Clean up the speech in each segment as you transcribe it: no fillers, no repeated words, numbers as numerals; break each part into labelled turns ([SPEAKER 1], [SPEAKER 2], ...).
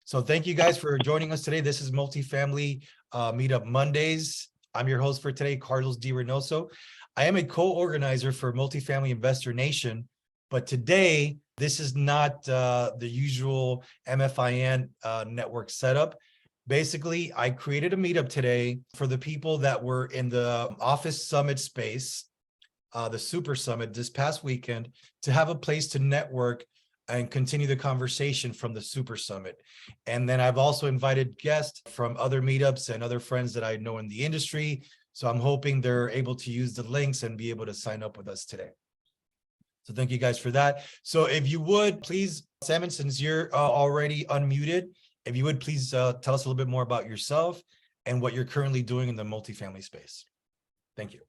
[SPEAKER 1] So thank you guys for joining us today. This is Multifamily Meetup Mondays. I'm your host for today, Carlos D. Reinoso. I am a co-organizer for Multifamily Investor Nation, but today this is not the usual MFIN network setup. Basically, I created a meetup today for the people that were in the Office Summit space, the Super Summit this past weekend, to have a place to network and continue the conversation from the Super Summit. And then I've also invited guests from other meetups and other friends that I know in the industry. So I'm hoping they're able to use the links and be able to sign up with us today. So thank you guys for that. So if you would, please, Simon, since you're already unmuted, if you would please tell us a little bit more about yourself and what you're currently doing in the multifamily space. Thank you.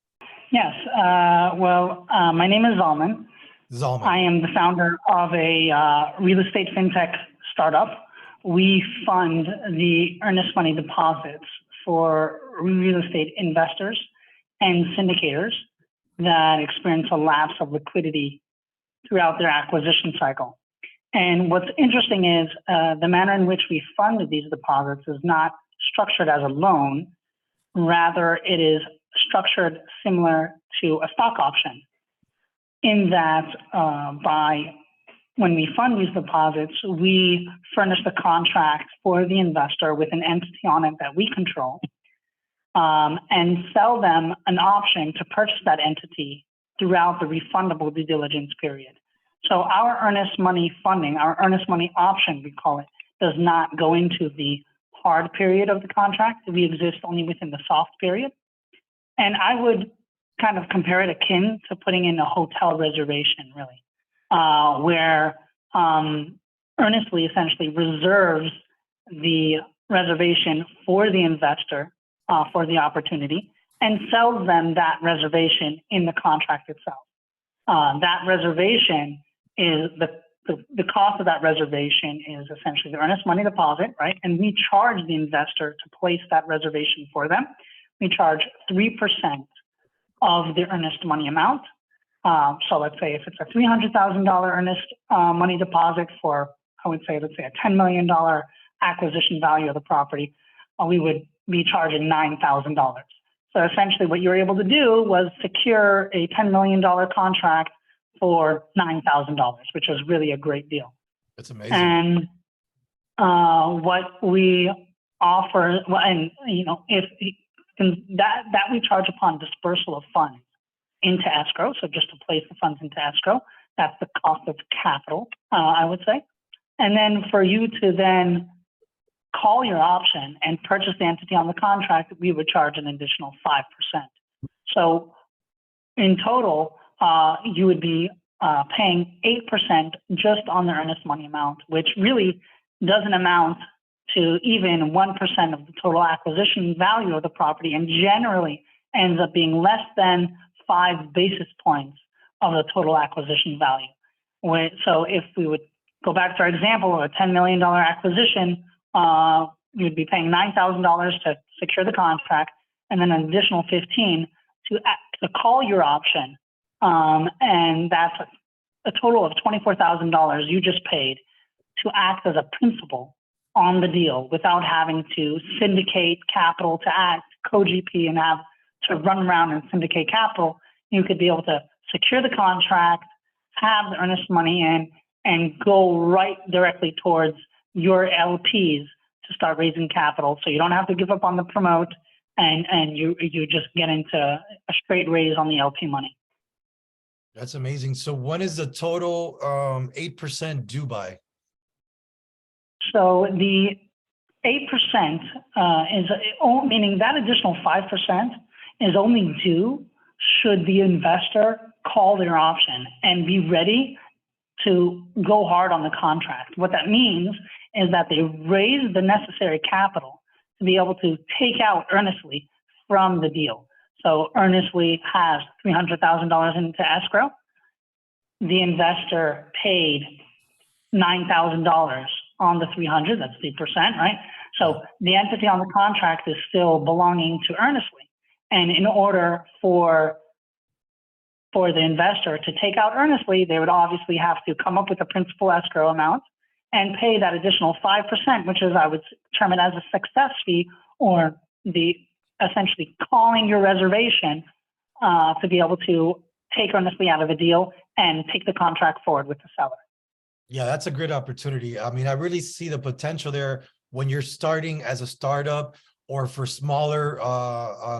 [SPEAKER 2] Yes. My name is Zalman.
[SPEAKER 1] Zalman.
[SPEAKER 2] I am the founder of a real estate fintech startup. We fund the earnest money deposits for real estate investors and syndicators that experience a lapse of liquidity throughout their acquisition cycle. And what's interesting is the manner in which we fund these deposits is not structured as a loan. Rather, it is structured similar to a stock option, in that when we fund these deposits, we furnish the contract for the investor with an entity on it that we control, and sell them an option to purchase that entity throughout the refundable due diligence period. So our earnest money funding, our earnest money option, we call it, does not go into the hard period of the contract. We exist only within the soft period. And I would kind of compare it akin to putting in a hotel reservation, really, where Earnestly essentially reserves the reservation for the investor for the opportunity and sells them that reservation in the contract itself. That reservation is the cost of that reservation is essentially the earnest money deposit, right? And we charge the investor to place that reservation for them. We charge 3% of the earnest money amount. So let's say if it's a $300,000 earnest money deposit for, let's say a $10 million acquisition value of the property, we would be charging $9,000. So essentially what you were able to do was secure a $10 million contract for $9,000, which was really a great deal.
[SPEAKER 1] That's amazing.
[SPEAKER 2] And what we offer, that we charge upon dispersal of funds into escrow. So just to place the funds into escrow, that's the cost of capital, I would say. And then for you to then call your option and purchase the entity on the contract, we would charge an additional 5%. So in total, you would be paying 8% just on the earnest money amount, which really doesn't amount to even 1% of the total acquisition value of the property, and generally ends up being less than 5 basis points of the total acquisition value. So if we would go back to our example of a $10 million acquisition, you'd be paying $9,000 to secure the contract, and then an additional $15,000 to call your option. And that's a total of $24,000 you just paid to act as a principal on the deal without having to syndicate capital to act co-GP and have to run around and syndicate capital. You could be able to secure the contract, have the earnest money in, and go right directly towards your LPs to start raising capital. So you don't have to give up on the promote, and you just get into a straight raise on the LP money.
[SPEAKER 1] That's amazing. So when is the total 8% due by?
[SPEAKER 2] So the 8% is, meaning that additional 5% is only due should the investor call their option and be ready to go hard on the contract. What that means is that they raise the necessary capital to be able to take out Earnestly from the deal. So Earnestly has $300,000 into escrow. The investor paid $9,000 on the 300, that's 3%, right? So the entity on the contract is still belonging to Earnestly. And in order for the investor to take out Earnestly, they would obviously have to come up with a principal escrow amount and pay that additional 5%, which is, I would term it as a success fee, or the essentially calling your reservation to be able to take earnestly out of a deal and take the contract forward with the seller.
[SPEAKER 1] Yeah, that's a great opportunity. I mean, I really see the potential there when you're starting as a startup, or for smaller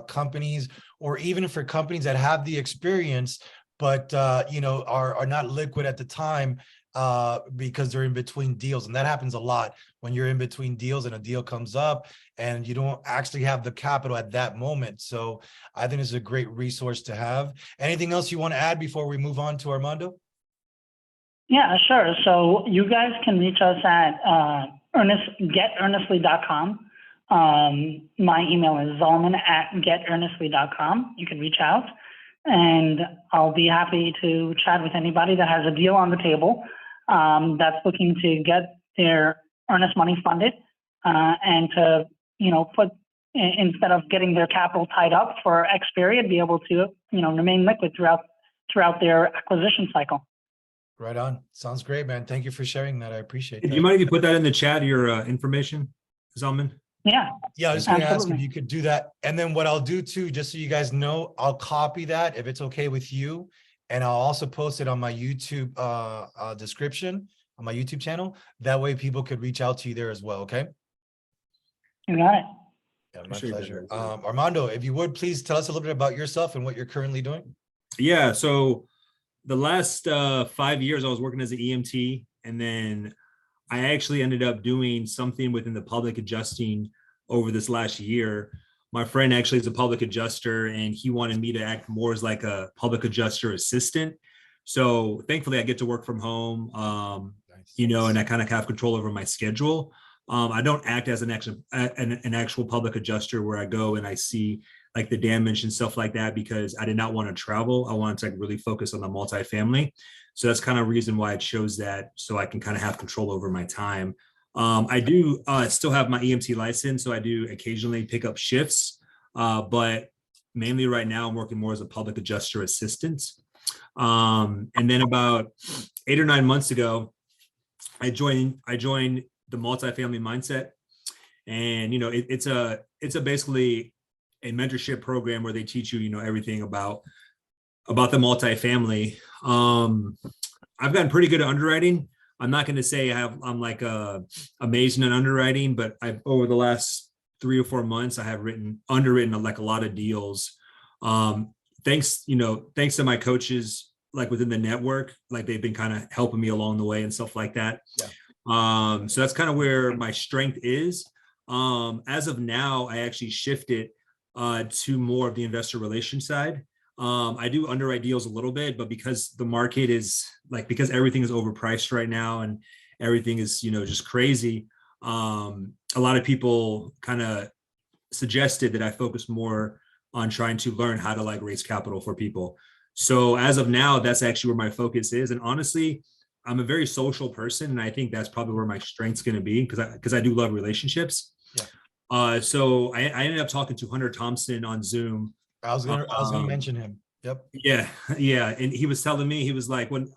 [SPEAKER 1] companies, or even for companies that have the experience, but are not liquid at the time because they're in between deals. And that happens a lot when you're in between deals and a deal comes up and you don't actually have the capital at that moment. So I think it's a great resource to have. Anything else you want to add before we move on to Armando?
[SPEAKER 2] Yeah, sure. So you guys can reach us at getearnestly.com. My email is Zalman@getearnestly.com. You can reach out, and I'll be happy to chat with anybody that has a deal on the table that's looking to get their earnest money funded and to, put, instead of getting their capital tied up for X period, be able to, remain liquid throughout their acquisition cycle.
[SPEAKER 1] Right on. Sounds great, man. Thank you for sharing that. I appreciate
[SPEAKER 3] Do
[SPEAKER 1] that.
[SPEAKER 3] you mind if you put that in the chat, your information, Zalman?
[SPEAKER 2] Yeah.
[SPEAKER 1] Yeah, I was going to ask if
[SPEAKER 2] Absolutely.
[SPEAKER 1] you could do that. And then what I'll do too, just so you guys know, I'll copy that if it's okay with you. And I'll also post it on my YouTube description on my YouTube channel. That way people could reach out to you there as well. Okay.
[SPEAKER 2] You got it.
[SPEAKER 1] Yeah, my
[SPEAKER 3] Sure you
[SPEAKER 1] pleasure.
[SPEAKER 3] did.
[SPEAKER 1] Armando, if you would, please tell us a little bit about yourself and what you're currently doing.
[SPEAKER 3] Yeah. So the last 5 years, I was working as an EMT, and then I actually ended up doing something within the public adjusting over this last year. My friend actually is a public adjuster, and he wanted me to act more as like a public adjuster assistant. So thankfully I get to work from home,
[SPEAKER 1] Nice.
[SPEAKER 3] and I kind of have control over my schedule. I don't act as an actual public adjuster where I go and I see like the damage and stuff like that, because I did not want to travel. I wanted to like really focus on the multifamily. So that's kind of reason why I chose that, so I can kind of have control over my time. I do still have my EMT license, so I do occasionally pick up shifts, but mainly right now I'm working more as a public adjuster assistant. And then about 8 or 9 months ago, I joined the Multifamily Mindset, and it's a basically a mentorship program where they teach you everything about the multifamily. I've gotten pretty good at underwriting. I'm not going to say I'm like amazing at underwriting, but over the last 3 or 4 months, I have underwritten like a lot of deals. Thanks to my coaches, like within the network, like they've been kind of helping me along the way and stuff like that.
[SPEAKER 1] Yeah.
[SPEAKER 3] So that's kind of where my strength is. As of now, I actually shifted to more of the investor relations side. I do underwrite deals a little bit, but because the market is because everything is overpriced right now and everything is, just crazy. A lot of people kind of suggested that I focus more on trying to learn how to raise capital for people. So as of now, that's actually where my focus is. And honestly, I'm a very social person, and I think that's probably where my strength's going to be, because I do love relationships.
[SPEAKER 1] Yeah.
[SPEAKER 3] So I ended up talking to Hunter Thompson on Zoom.
[SPEAKER 1] I was gonna mention him. Yep.
[SPEAKER 3] Yeah. And he was telling me, he was like, when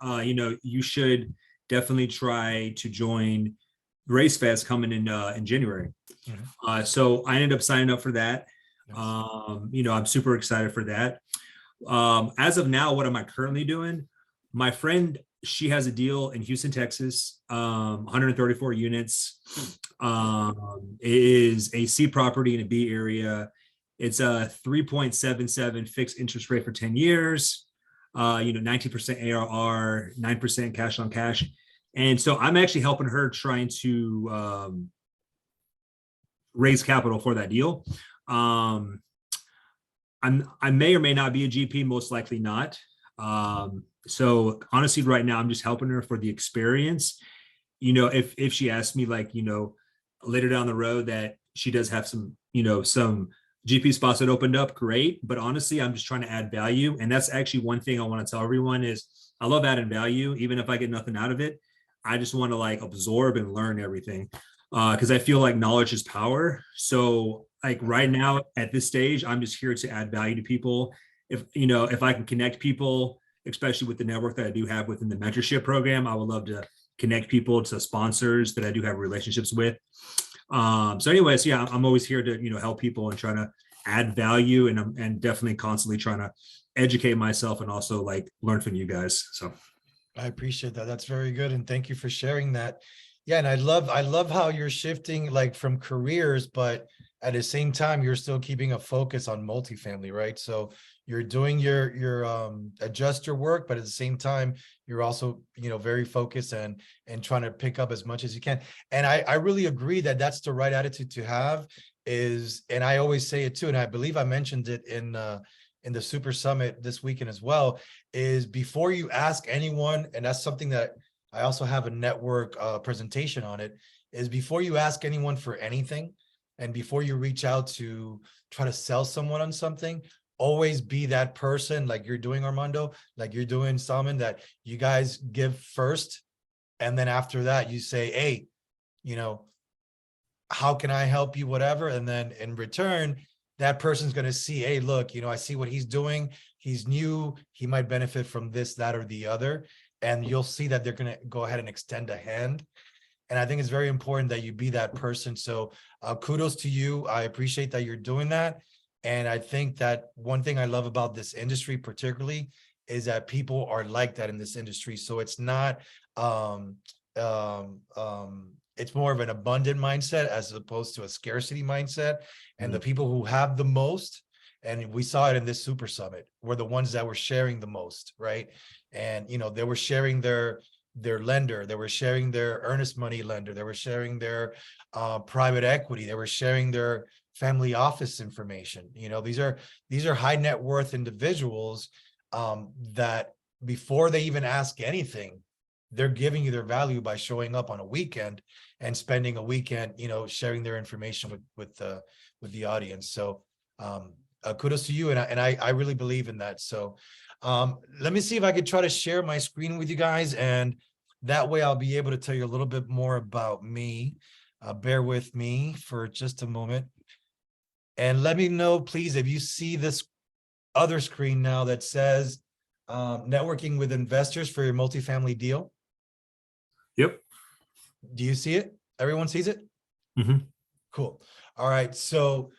[SPEAKER 3] you should definitely try to join Race Fest coming in January.
[SPEAKER 1] Mhm.
[SPEAKER 3] So I ended up signing up for that.
[SPEAKER 1] Nice.
[SPEAKER 3] I'm super excited for that. As of now, what am I currently doing? My friend, she has a deal in Houston, Texas, 134 units. It is a C property in a B area. It's a 3.77 fixed interest rate for 10 years, 19% ARR, 9% cash on cash. And so I'm actually helping her trying to raise capital for that deal. I may or may not be a GP, most likely not. So honestly, right now, I'm just helping her for the experience. If she asks me later down the road that she does have some GP spots that opened up, great. But honestly, I'm just trying to add value. And that's actually one thing I want to tell everyone is I love adding value, even if I get nothing out of it. I just want to absorb and learn everything, because I feel like knowledge is power. So right now at this stage, I'm just here to add value to people. If I can connect people, especially with the network that I do have within the mentorship program, I would love to connect people to sponsors that I do have relationships with. So anyways, yeah, I'm always here to, help people and trying to add value, and I'm definitely constantly trying to educate myself and also like learn from you guys. So
[SPEAKER 1] I appreciate that. That's very good. And thank you for sharing that. Yeah. And I love how you're shifting like from careers, but at the same time, you're still keeping a focus on multifamily, right? So you're doing your adjuster work, but at the same time, you're also, very focused and trying to pick up as much as you can. And I really agree that that's the right attitude to have and I always say it too, and I believe I mentioned it in the Super Summit this weekend as well, is before you ask anyone, and that's something that I also have a network presentation on it, is before you ask anyone for anything, and before you reach out to try to sell someone on something, always be that person like you're doing, Armando, like you're doing, Zalman, that you guys give first. And then after that, you say, hey, how can I help you, whatever. And then in return, that person's going to see, hey, look, I see what he's doing. He's new. He might benefit from this, that, or the other. And you'll see that they're going to go ahead and extend a hand. And I think it's very important that you be that person. So kudos to you. I appreciate that you're doing that. And I think that one thing I love about this industry particularly is that people are like that in this industry. So it's not, it's more of an abundant mindset as opposed to a scarcity mindset. And the people who have the most, and we saw it in this Super Summit, were the ones that were sharing the most, right? And, they were sharing their lender, they were sharing their earnest money lender, they were sharing their private equity, they were sharing their family office information. These are high net worth individuals that before they even ask anything, they're giving you their value by showing up on a weekend and spending a weekend, sharing their information with the audience. So kudos to you, and I really believe in that. So let me see if I could try to share my screen with you guys, and that way I'll be able to tell you a little bit more about me. Bear with me for just a moment. And let me know, please, if you see this other screen now that says networking with investors for your multifamily deal.
[SPEAKER 3] Yep.
[SPEAKER 1] Do you see it? Everyone sees it?
[SPEAKER 3] Mm-hmm.
[SPEAKER 1] Cool. All right. So,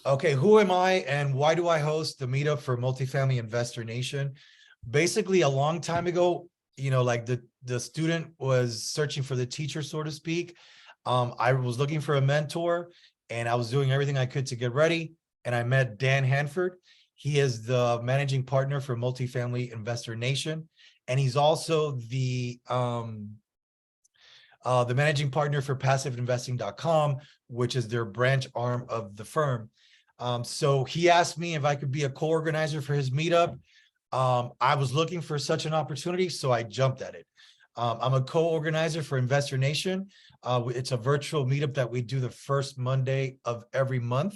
[SPEAKER 1] okay, who am I and why do I host the meetup for Multifamily Investor Nation? Basically, a long time ago, like the student was searching for the teacher, so to speak. I was looking for a mentor, and I was doing everything I could to get ready. And I met Dan Hanford. He is the managing partner for Multifamily Investor Nation, and he's also the managing partner for PassiveInvesting.com, which is their branch arm of the firm. So he asked me if I could be a co-organizer for his meetup. I was looking for such an opportunity, so I jumped at it. I'm a co-organizer for Investor Nation. It's a virtual meetup that we do the first Monday of every month,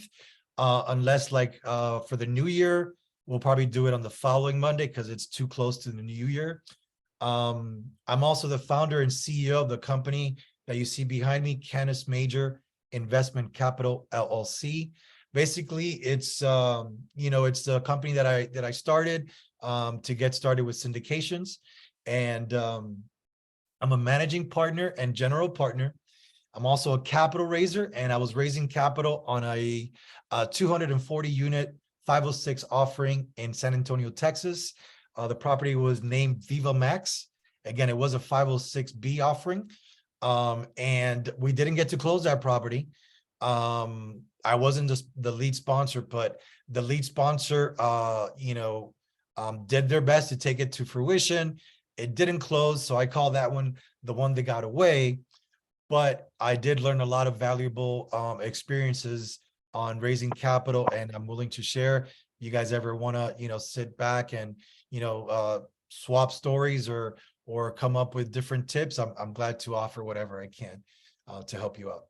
[SPEAKER 1] unless for the new year, we'll probably do it on the following Monday because it's too close to the new year. I'm also the founder and CEO of the company that you see behind me, Canis Major Investment Capital LLC. Basically, it's it's the company that I started to get started with syndications, and I'm a managing partner and general partner. I'm also a capital raiser, and I was raising capital on a 240 unit 506 offering in San Antonio, Texas. The property was named Viva Max. Again, it was a 506B offering. And we didn't get to close that property. I wasn't just the lead sponsor, but the lead sponsor, did their best to take it to fruition. It didn't close, so I call that one the one that got away. But I did learn a lot of valuable experiences on raising capital, and I'm willing to share. You guys ever want to, sit back and, swap stories or come up with different tips, I'm glad to offer whatever I can to help you out.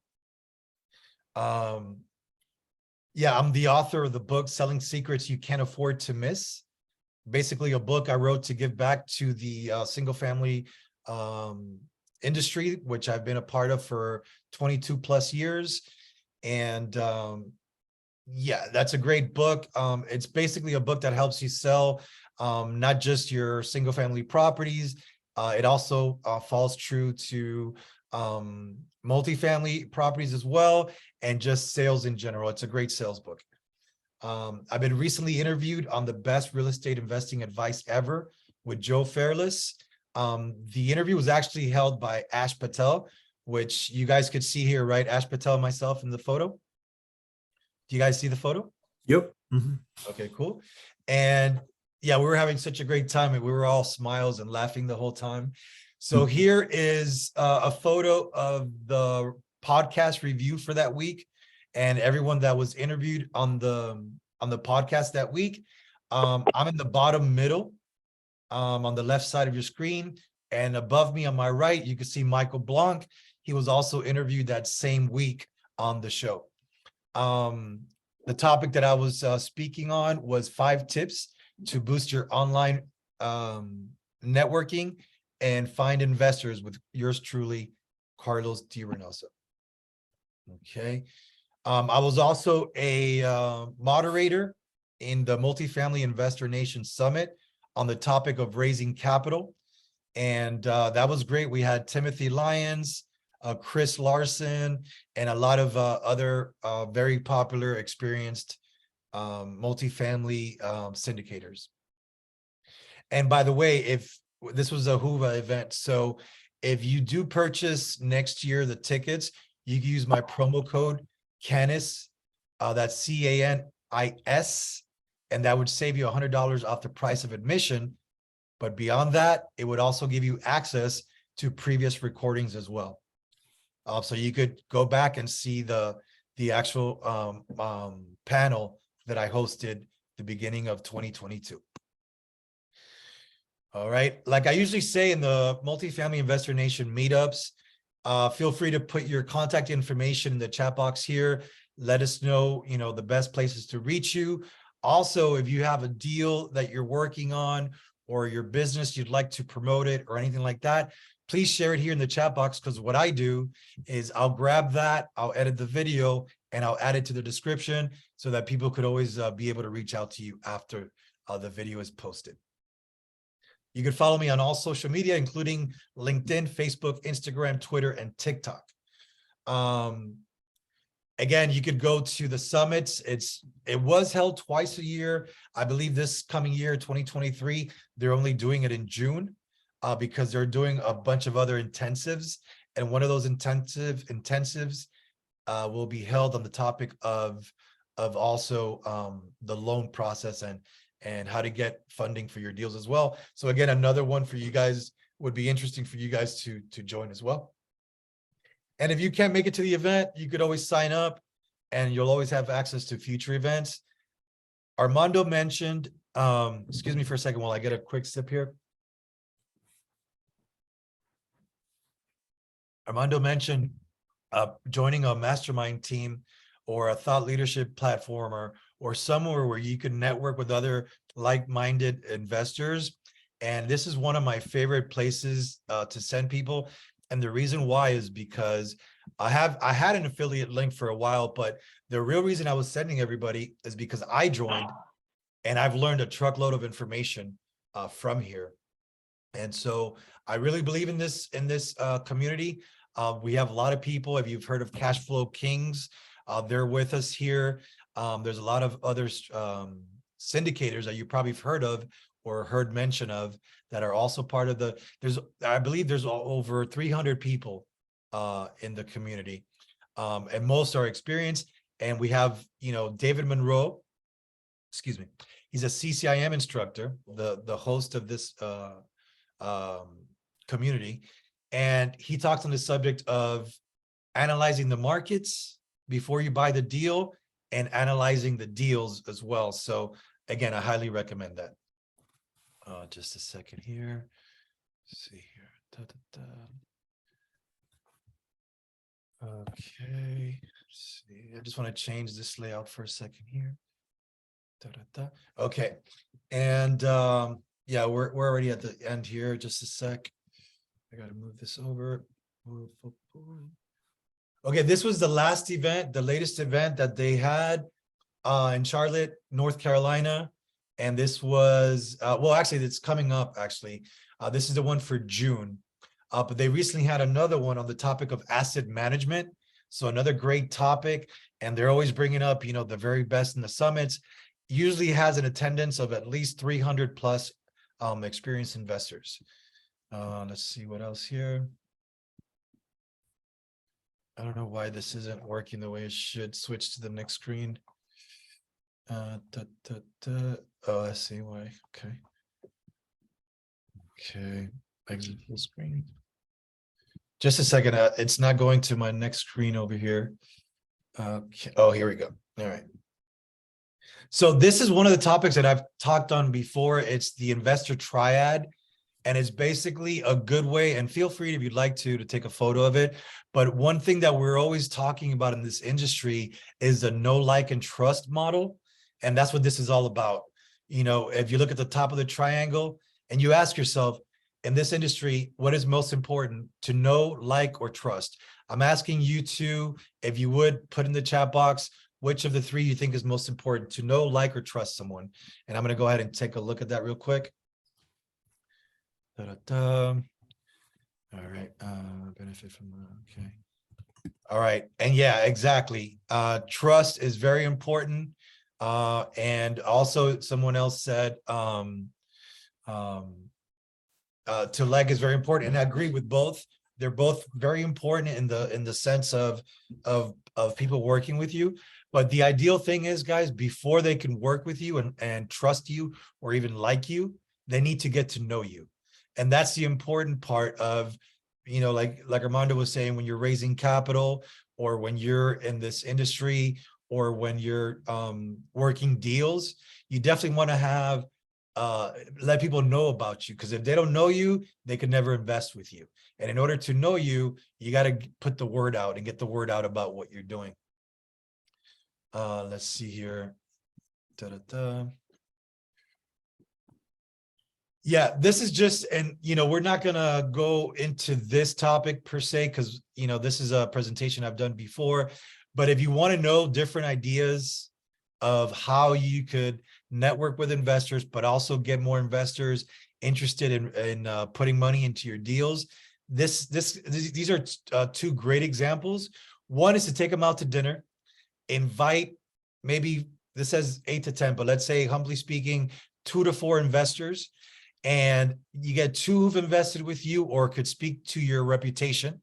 [SPEAKER 1] Yeah, I'm the author of the book Selling Secrets You Can't Afford to Miss. Basically, a book I wrote to give back to the single family industry, which I've been a part of for 22 plus years. And yeah, that's a great book. It's basically a book that helps you sell not just your single family properties. It also falls true to multifamily properties as well, and just sales in general. It's a great sales book. I've been recently interviewed on the best real estate investing advice ever with Joe Fairless. The interview was actually held by Ash Patel, which you guys could see here, right? Ash Patel and myself in the photo. Do you guys see the photo?
[SPEAKER 3] Yep. Mhm.
[SPEAKER 1] Okay, cool. And yeah, we were having such a great time, and we were all smiles and laughing the whole time. So here is a photo of the podcast review for that week, and everyone that was interviewed on the podcast that week. I'm in the bottom middle, on the left side of your screen, and above me on my right, you can see Michael Blanc. He was also interviewed that same week on the show. The topic that I was speaking on was 5 tips to boost your online networking and find investors with yours truly, Carlos D. Reinoso. Okay. I was also a moderator in the Multifamily Investor Nation Summit on the topic of raising capital. And that was great. We had Timothy Lyons, Chris Larson, and a lot of other very popular, experienced multifamily syndicators. And by the way, if this was a Huva event, so if you do purchase next year the tickets, you can use my promo code Canis, that's CANIS, and that would save you $100 off the price of admission. But beyond that, it would also give you access to previous recordings as well. So you could go back and see the actual panel that I hosted the beginning of 2022. All right. Like I usually say in the Multifamily Investor Nation meetups, feel free to put your contact information in the chat box here. Let us know, the best places to reach you. Also, if you have a deal that you're working on or your business, you'd like to promote it or anything like that, please share it here in the chat box, because what I do is I'll grab that, I'll edit the video, and I'll add it to the description so that people could always be able to reach out to you after the video is posted. You can follow me on all social media, including LinkedIn, Facebook, Instagram, Twitter, and TikTok. Again, you could go to the summits. It was held twice a year. I believe this coming year, 2023, they're only doing it in June because they're doing a bunch of other intensives. And one of those intensives will be held on the topic of also the loan process and how to get funding for your deals as well. So again, another one for you guys would be interesting for you guys to join as well. And if you can't make it to the event, you could always sign up and you'll always have access to future events. Armando mentioned, excuse me for a second while I get a quick sip here. Armando mentioned joining a mastermind team or a thought leadership platform or somewhere where you can network with other like-minded investors. And this is one of my favorite places to send people. And the reason why is because I had an affiliate link for a while, but the real reason I was sending everybody is because I joined and I've learned a truckload of information from here. And so I really believe in this community. We have a lot of people. If you've heard of Cash Flow Kings, they're with us here. There's a lot of other syndicators that you probably have heard of or heard mention of that are also part of I believe there's over 300 people in the community, and most are experienced. And we have, David Monroe, excuse me, he's a CCIM instructor, the host of this community. And he talks on the subject of analyzing the markets before you buy the deal and analyzing the deals as well. So again, I highly recommend that. Just a second here. Let's see here. Okay. Let's see. I just want to change this layout for a second here. Okay. And yeah, we're already at the end here. Just a sec. I got to move this over. Okay, this was the last event, the latest event that they had in Charlotte, North Carolina. And this was, well, actually, it's coming up, actually. This is the one for June. But they recently had another one on the topic of asset management. So another great topic, and they're always bringing up, the very best in the summits. Usually has an attendance of at least 300 plus experienced investors. Let's see what else here. I don't know why this isn't working the way it should. Switch to the next screen. Oh, I see why. Okay. Okay. Exit full screen. Just a second. It's not going to my next screen over here. Okay. Oh, here we go. All right. So this is one of the topics that I've talked on before. It's the Investor Triad. And it's basically a good way, and feel free if you'd like to take a photo of it. But one thing that we're always talking about in this industry is the know, like, and trust model. And that's what this is all about. If you look at the top of the triangle and you ask yourself, in this industry, what is most important, to know, like, or trust? I'm asking you to, if you would, put in the chat box, which of the three you think is most important, to know, like, or trust someone. And I'm going to go ahead and take a look at that real quick. All right. Benefit from, okay. All right. And yeah, exactly. Trust is very important. And also someone else said, to like is very important. And I agree with both. They're both very important in the sense of people working with you. But the ideal thing is, guys, before they can work with you and trust you or even like you, they need to get to know you. And that's the important part of, like Armando was saying, when you're raising capital or when you're in this industry or when you're working deals, you definitely want to have, let people know about you, because if they don't know you, they could never invest with you. And in order to know you, you got to put the word out and get the word out about what you're doing. Let's see here. Yeah, this is just, and we're not gonna go into this topic per se, because this is a presentation I've done before. But if you want to know different ideas of how you could network with investors, but also get more investors interested in putting money into your deals, these are two great examples. One is to take them out to dinner, invite, maybe this says 8 to 10, but let's say, humbly speaking, 2 to 4 investors. And you get 2 who've invested with you or could speak to your reputation.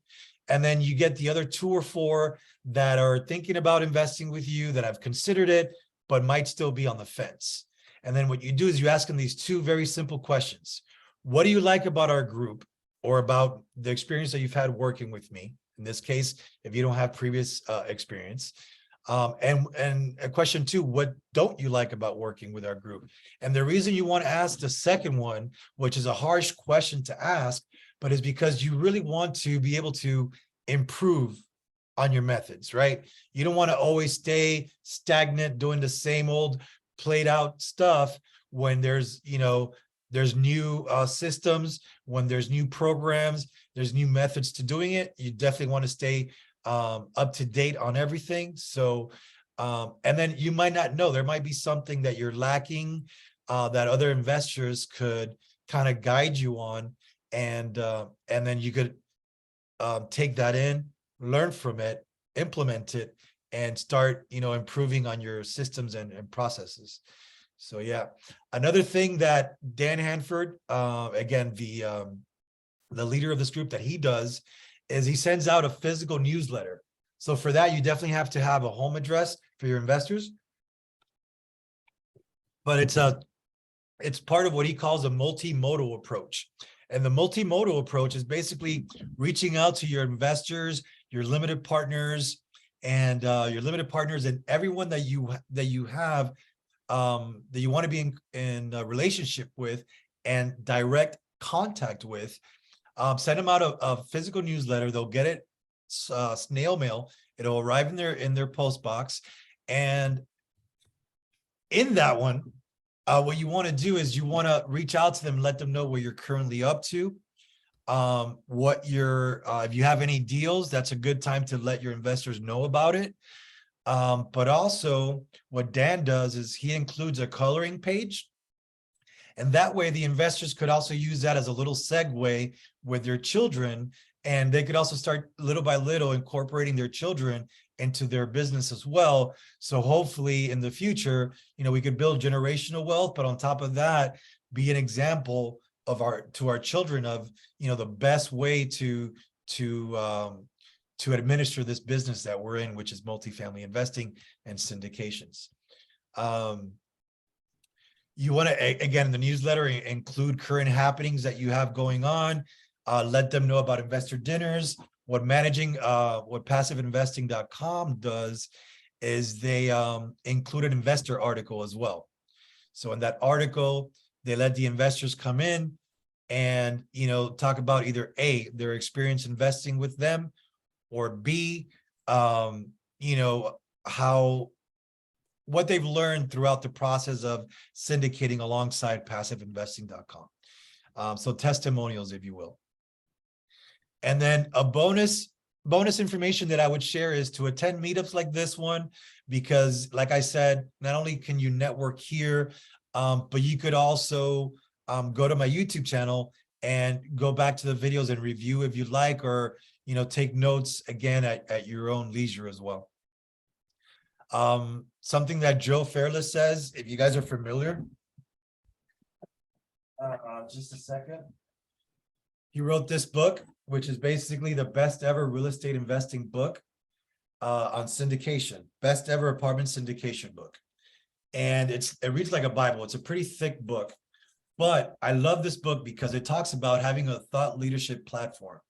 [SPEAKER 1] And then you get the other 2 or 4 that are thinking about investing with you, that have considered it, but might still be on the fence. And then what you do is you ask them these 2 very simple questions. What do you like about our group, or about the experience that you've had working with me? In this case, if you don't have previous experience. And question 2, what don't you like about working with our group? And the reason you want to ask the second one, which is a harsh question to ask, but is because you really want to be able to improve on your methods, right? You don't want to always stay stagnant doing the same old played out stuff when there's, there's new systems, when there's new programs, there's new methods to doing it. You definitely want to stay up to date on everything. So, and then you might not know, there might be something that you're lacking that other investors could kind of guide you on, and then you could take that in, learn from it, implement it, and start, improving on your systems and processes. So yeah, another thing that Dan Hanford, again, the leader of this group, that he does is he sends out a physical newsletter. So for that, you definitely have to have a home address for your investors. But it's part of what he calls a multimodal approach. And the multimodal approach is basically reaching out to your investors, your limited partners, and everyone that you have that you want to be in a relationship with and direct contact with. Send them out a physical newsletter. They'll get it snail mail. It'll arrive in their post box. And in that one, what you want to do is you want to reach out to them, let them know what you're currently up to. If you have any deals, that's a good time to let your investors know about it. But also what Dan does is he includes a coloring page. And that way the investors could also use that as a little segue with their children, and they could also start little by little incorporating their children into their business as well. So hopefully in the future, we could build generational wealth, but on top of that, be an example of our children of, the best way to administer this business that we're in, which is multifamily investing and syndications. You want to, again, in the newsletter, include current happenings that you have going on. Let them know about investor dinners. What passiveinvesting.com does is they include an investor article as well. So in that article, they let the investors come in and, talk about either A, their experience investing with them, or B, what they've learned throughout the process of syndicating alongside passiveinvesting.com. So testimonials, if you will. And then a bonus information that I would share is to attend meetups like this one, because like I said, not only can you network here, but you could also go to my YouTube channel and go back to the videos and review if you'd like, or, take notes again at your own leisure as well. Something that Joe Fairless says, if you guys are familiar, just a second. He wrote this book, which is basically the best ever real estate investing book on syndication, best ever apartment syndication book. And it reads like a Bible. It's a pretty thick book, but I love this book because it talks about having a thought leadership platform.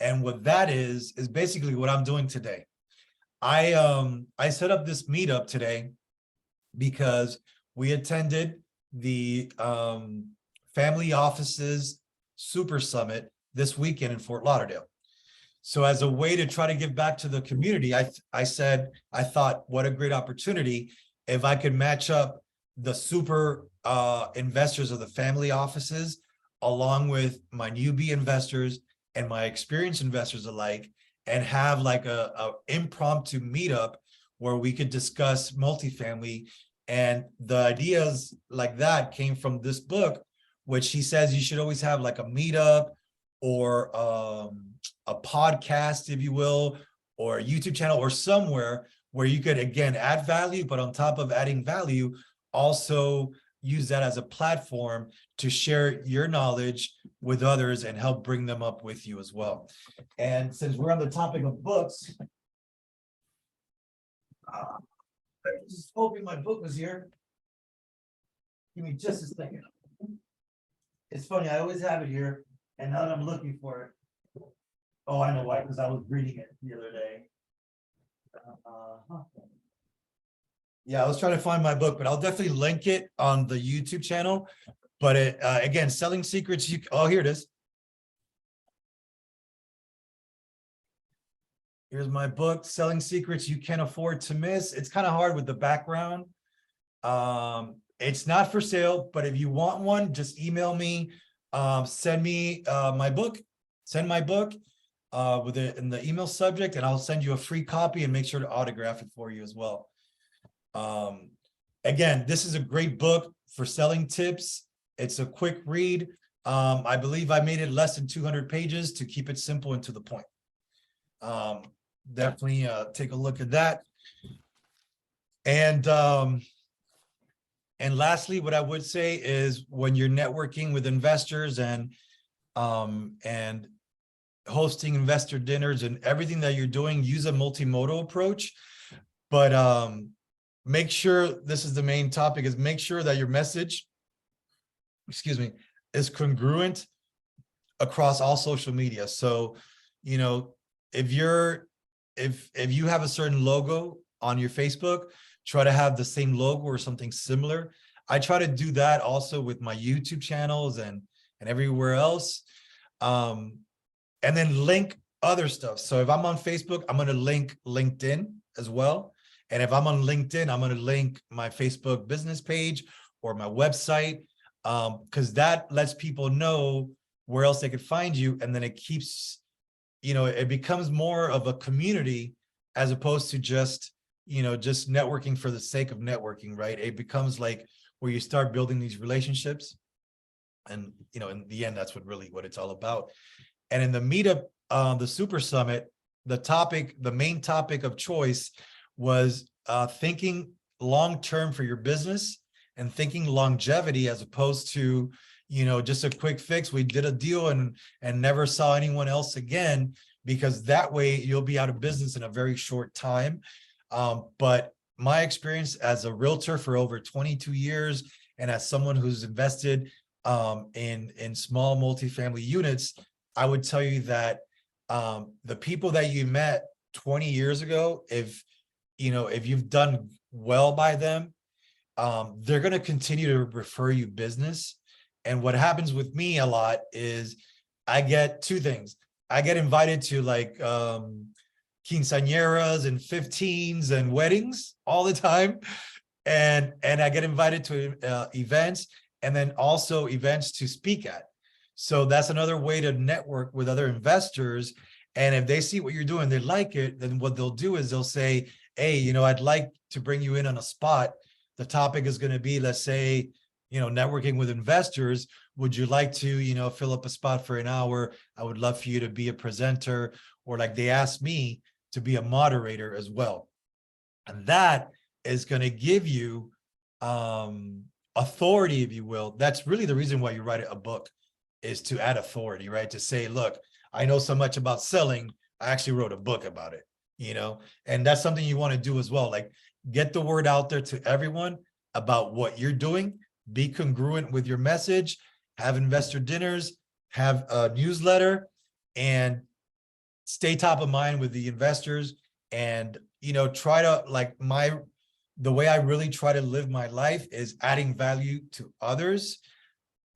[SPEAKER 1] And what that is basically what I'm doing today. I set up this meetup today because we attended the Family Offices Super Summit this weekend in Fort Lauderdale. So as a way to try to give back to the community, I thought, what a great opportunity if I could match up the super investors of the family offices along with my newbie investors and my experienced investors alike, and have like a impromptu meetup where we could discuss multifamily. And the ideas like that came from this book, which he says you should always have like a meetup or a podcast, if you will, or a YouTube channel or somewhere where you could, again, add value, but on top of adding value, also use that as a platform to share your knowledge with others and help bring them up with you as well. And since we're on the topic of books, I was just hoping my book was here. Give me just a second. It's funny, I always have it here, and now that I'm looking for it. Oh, I know why, because I was reading it the other day. Yeah, I was trying to find my book, but I'll definitely link it on the YouTube channel. But again, Selling Secrets, oh, here it is. Here's my book, Selling Secrets You Can't Afford to Miss. It's kind of hard with the background. It's not for sale, but if you want one, just email me, send me my book, send my book with it in the email subject, and I'll send you a free copy and make sure to autograph it for you as well. Again, this is a great book for selling tips. It's a quick read. I believe I made it less than 200 pages to keep it simple and to the point. Definitely take a look at that. And lastly, what I would say is when you're networking with investors and hosting investor dinners and everything that you're doing, use a multimodal approach. But make sure, this is the main topic, is make sure that your message, is congruent across all social media. So, if you have a certain logo on your Facebook, try to have the same logo or something similar. I try to do that also with my YouTube channels and everywhere else. And then link other stuff. So if I'm on Facebook, I'm going to link LinkedIn as well. And if I'm on LinkedIn, I'm going to link my Facebook business page or my website, because that lets people know where else they could find you. And then it keeps, it becomes more of a community as opposed to just networking for the sake of networking, right? It becomes like where you start building these relationships. And, in the end, that's what it's all about. And in the meetup, the Super Summit, the main topic of choice was thinking long-term for your business and thinking longevity as opposed to, just a quick fix. We did a deal and never saw anyone else again, because that way you'll be out of business in a very short time. But my experience as a realtor for over 22 years and as someone who's invested in small multifamily units, I would tell you that the people that you met 20 years ago, if you've done well by them, they're going to continue to refer you business. And what happens with me a lot is I get two things. I get invited to like quinceañeras and 15s and weddings all the time. And I get invited to events, and then also events to speak at. So that's another way to network with other investors. And if they see what you're doing, they like it, then what they'll do is they'll say, hey, I'd like to bring you in on a spot. The topic is going to be, let's say, networking with investors. Would you like to, fill up a spot for an hour? I would love for you to be a presenter, or like they asked me to be a moderator as well. And that is going to give you authority, if you will. That's really the reason why you write a book, is to add authority, right? To say, look, I know so much about selling, I actually wrote a book about it, and that's something you want to do as well. Like, get the word out there to everyone about what you're doing, be congruent with your message, have investor dinners, have a newsletter, and stay top of mind with the investors. And, try to, like, the way I really try to live my life is adding value to others.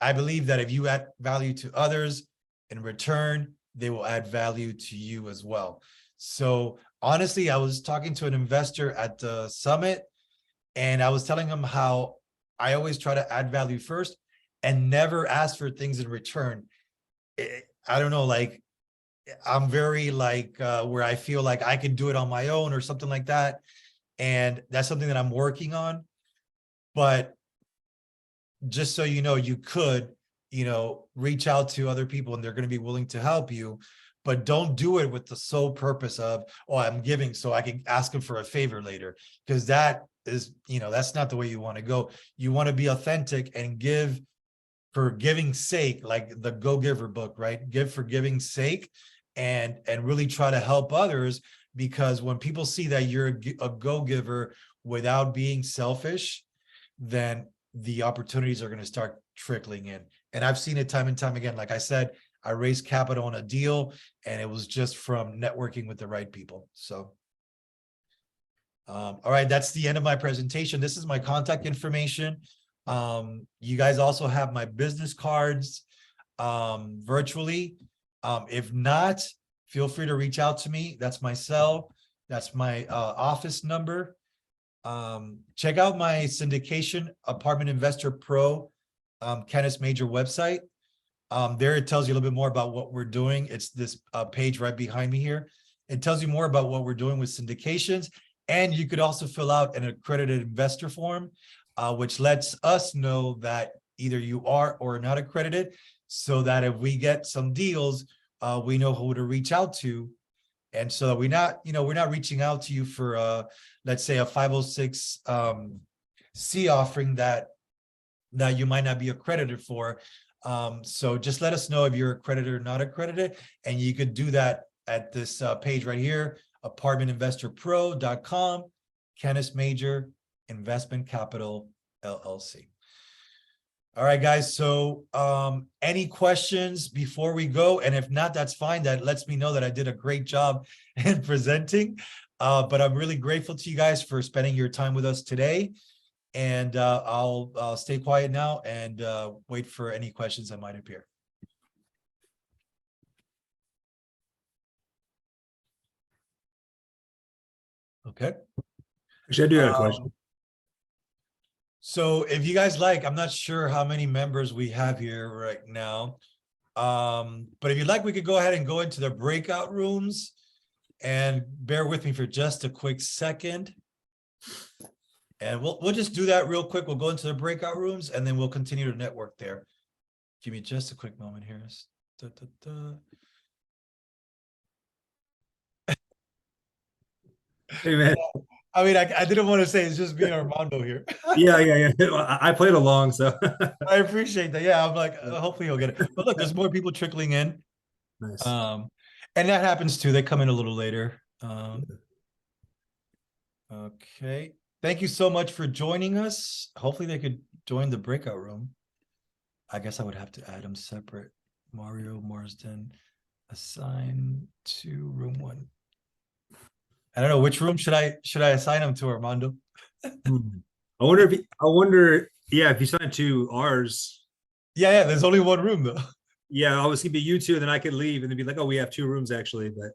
[SPEAKER 1] I believe that if you add value to others, in return, they will add value to you as well. So honestly, I was talking to an investor at the summit, and I was telling him how I always try to add value first and never ask for things in return. I don't know, like, I'm very like where I feel like I can do it on my own or something like that. And that's something that I'm working on. But just so you know, you could, reach out to other people and they're going to be willing to help you. But don't do it with the sole purpose of, oh, I'm giving so I can ask them for a favor later. Because that is, that's not the way you want to go. You want to be authentic and give for giving's sake, like the Go Giver book, right? Give for giving's sake, and really try to help others. Because when people see that you're a go-giver without being selfish, then the opportunities are going to start trickling in. And I've seen it time and time again. Like I said, I raised capital on a deal, and it was just from networking with the right people. So, all right, that's the end of my presentation. This is my contact information. You guys also have my business cards virtually. If not, feel free to reach out to me. That's my cell. That's my office number. Check out my syndication apartment investor pro Canis Major website. There it tells you a little bit more about what we're doing. It's this page right behind me here. It tells you more about what we're doing with syndications. And you could also fill out an accredited investor form, which lets us know that either you are or not accredited, so that if we get some deals, we know who to reach out to. And so that we're not reaching out to you for let's say a 506 C offering that you might not be accredited for. So just let us know if you're accredited or not accredited, and you could do that at this page right here, apartmentinvestorpro.com, Canis Major Investment Capital LLC. All right, guys. So any questions before we go? And if not, that's fine. That lets me know that I did a great job in presenting. But I'm really grateful to you guys for spending your time with us today. And I'll stay quiet now and wait for any questions that might appear. Okay.
[SPEAKER 3] Actually, I do have a question.
[SPEAKER 1] So if you guys like, I'm not sure how many members we have here right now. But if you'd like, we could go ahead and go into the breakout rooms, and bear with me for just a quick second. And we'll just do that real quick. We'll go into the breakout rooms and then we'll continue to network there. Give me just a quick moment here. Da, da, da.
[SPEAKER 3] Hey man.
[SPEAKER 1] I mean, I didn't want to say it's just me and Armando here.
[SPEAKER 3] Yeah. I played along, so
[SPEAKER 1] I appreciate that. Yeah, I'm like, hopefully he'll get it. But look, there's more people trickling in.
[SPEAKER 3] nice.
[SPEAKER 1] And that happens too. They come in a little later. Okay. Thank you so much for joining us. Hopefully they could join the breakout room. I guess I would have to add them separate. Mario Marsden, assign to room 1. I don't know which room should I assign them to, Armando?
[SPEAKER 3] I wonder, yeah, if you sign to ours.
[SPEAKER 1] Yeah, there's only one room though.
[SPEAKER 3] Yeah, I was gonna be you two, and then I could leave and then be like, oh, we have 2 rooms actually, but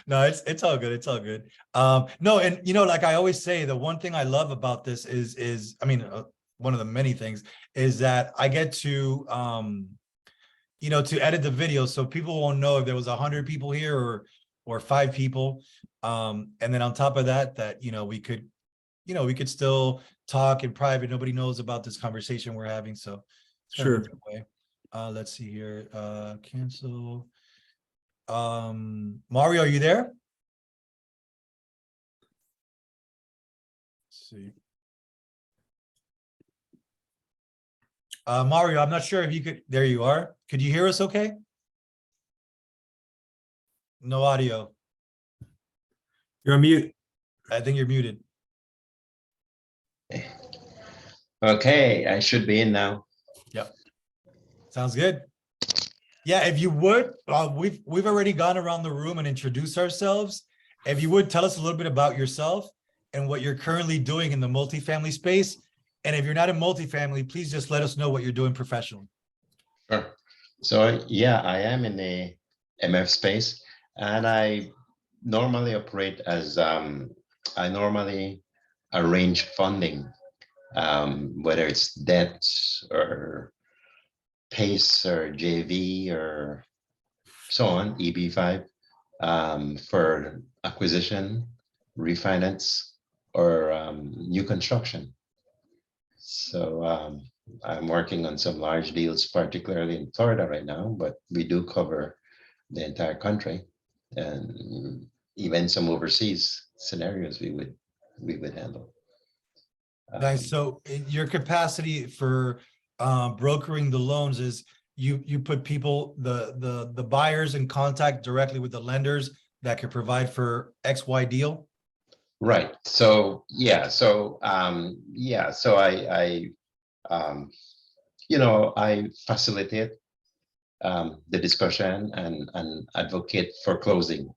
[SPEAKER 1] No, it's all good. It's all good. No, and like I always say, the one thing I love about this is I mean, one of the many things is that I get to to edit the video so people won't know if there was 100 people here or 5 people. And then on top of that, we could still talk in private. Nobody knows about this conversation we're having. So it's kind of a
[SPEAKER 3] sure.
[SPEAKER 1] good way. Let's see here. Cancel. Mario, are you there? Let's see. Mario, I'm not sure if you could. There you are. Could you hear us okay? No audio.
[SPEAKER 3] You're on mute.
[SPEAKER 1] I think you're muted.
[SPEAKER 4] Okay, I should be in now.
[SPEAKER 1] Yep. Sounds good. Yeah, if you would, we've already gone around the room and introduced ourselves. If you would tell us a little bit about yourself and what you're currently doing in the multifamily space. And if you're not in multifamily, please just let us know what you're doing professionally.
[SPEAKER 4] Sure. So yeah, I am in the MF space, and I normally operate as I normally arrange funding, whether it's debt or PACE or JV or so on, EB5, for acquisition, refinance, or new construction. So I'm working on some large deals, particularly in Florida right now, but we do cover the entire country, and even some overseas scenarios we would handle.
[SPEAKER 1] Nice. So in your capacity for brokering the loans is you put people, the buyers in contact directly with the lenders that could provide for XY deal?
[SPEAKER 4] Right. So yeah. So So I facilitate the discussion and advocate for closing.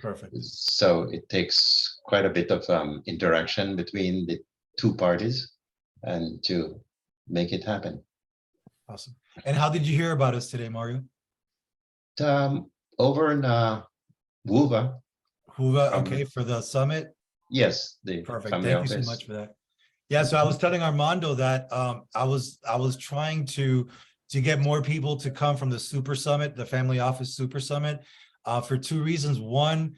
[SPEAKER 1] Perfect.
[SPEAKER 4] So it takes quite a bit of interaction between the 2 parties and to make it happen.
[SPEAKER 1] Awesome. And how did you hear about us today, Mario?
[SPEAKER 4] Over in WUVA.
[SPEAKER 1] Huva, okay, for the summit.
[SPEAKER 4] Yes, the
[SPEAKER 1] Perfect.
[SPEAKER 4] Family
[SPEAKER 1] Thank you so
[SPEAKER 4] Office.
[SPEAKER 1] much for that. Yeah, so I was telling Armando that I was trying to get more people to come from the Super Summit, the Family Office Super Summit, for 2 reasons. One,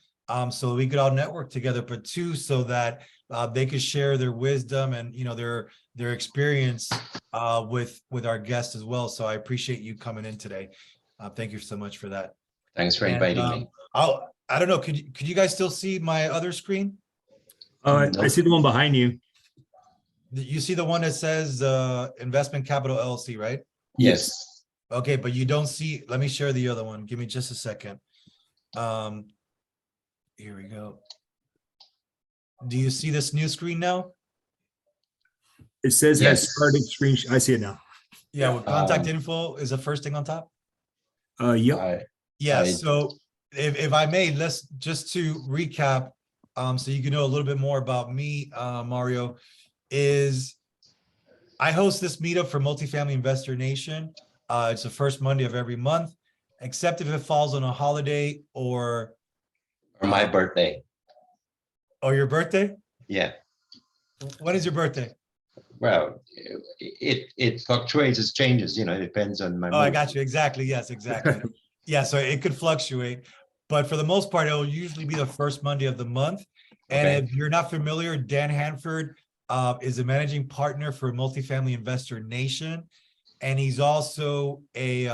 [SPEAKER 1] so we could all network together, but 2, so that they could share their wisdom and their experience with our guests as well. So I appreciate you coming in today. Thank you so much for that.
[SPEAKER 4] Thanks for
[SPEAKER 1] And,
[SPEAKER 4] inviting me.
[SPEAKER 1] I don't know. Could you guys still see my other screen?
[SPEAKER 3] I see the one behind you.
[SPEAKER 1] You see the one that says Investment Capital LLC, right?
[SPEAKER 4] Yes.
[SPEAKER 1] Okay, but you don't see. Let me share the other one. Give me just a second. Here we go. Do you see this new screen now?
[SPEAKER 3] It says has
[SPEAKER 4] Yes.
[SPEAKER 3] started screen. I see it now.
[SPEAKER 1] Yeah, with contact info is the first thing on top.
[SPEAKER 3] Yep.
[SPEAKER 1] Yeah,
[SPEAKER 4] I-
[SPEAKER 1] so if I may, let's just to recap, so you can know a little bit more about me, Mario, is I host this meetup for Multifamily Investor Nation. It's the first Monday of every month, except if it falls on a holiday or
[SPEAKER 4] my birthday.
[SPEAKER 1] your birthday.
[SPEAKER 4] Yeah.
[SPEAKER 1] When is your birthday?
[SPEAKER 4] Well, it fluctuates, it changes, it depends on my
[SPEAKER 1] Oh, I
[SPEAKER 4] mood.
[SPEAKER 1] got you. Exactly. Yes, exactly. Yeah, so it could fluctuate, but for the most part, it will usually be the first Monday of the month. And
[SPEAKER 4] Okay.
[SPEAKER 1] if you're not familiar, Dan Hanford is a managing partner for Multifamily Investor Nation. and he's also a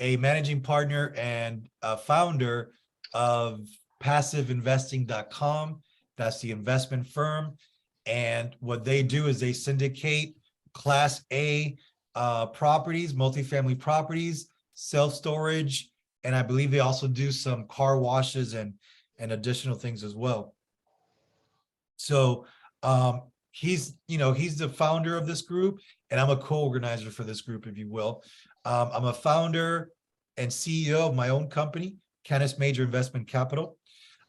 [SPEAKER 1] managing partner and a founder of PassiveInvesting.com. That's the investment firm. And what they do is they syndicate Class A properties, multifamily properties, self-storage, and I believe they also do some car washes and additional things as well. So he's the founder of this group, and I'm a co-organizer for this group, if you will. I'm a founder and CEO of my own company, Canis Major Investment Capital.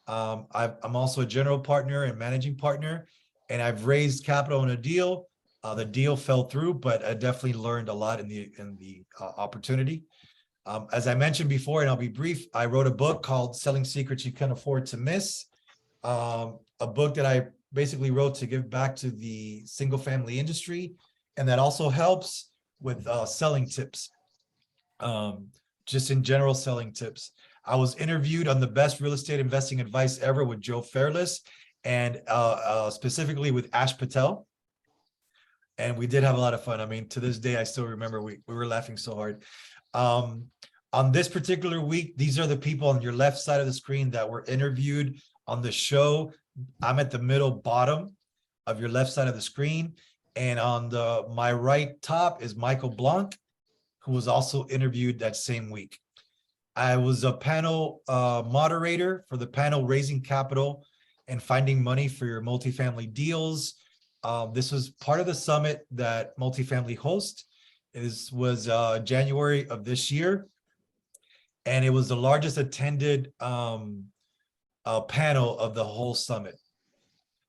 [SPEAKER 1] I'm also a general partner and managing partner, and I've raised capital in a deal. The deal fell through, but I definitely learned a lot in the opportunity. As I mentioned before, and I'll be brief, I wrote a book called Selling Secrets You Can't Afford to Miss. A book that I basically wrote to give back to the single family industry, and that also helps with selling tips. Just in general selling tips. I was interviewed on the best real estate investing advice ever with Joe Fairless, and specifically with Ash Patel. And we did have a lot of fun. I mean, to this day, I still remember we were laughing so hard. On this particular week, these are the people on your left side of the screen that were interviewed on the show. I'm at the middle bottom of your left side of the screen. And on my right top is Michael Blanc, who was also interviewed that same week. I was a panel moderator for the panel Raising Capital and Finding Money for Your Multifamily Deals. This was part of the summit that Multifamily hosts. It was January of this year, and it was the largest attended panel of the whole summit.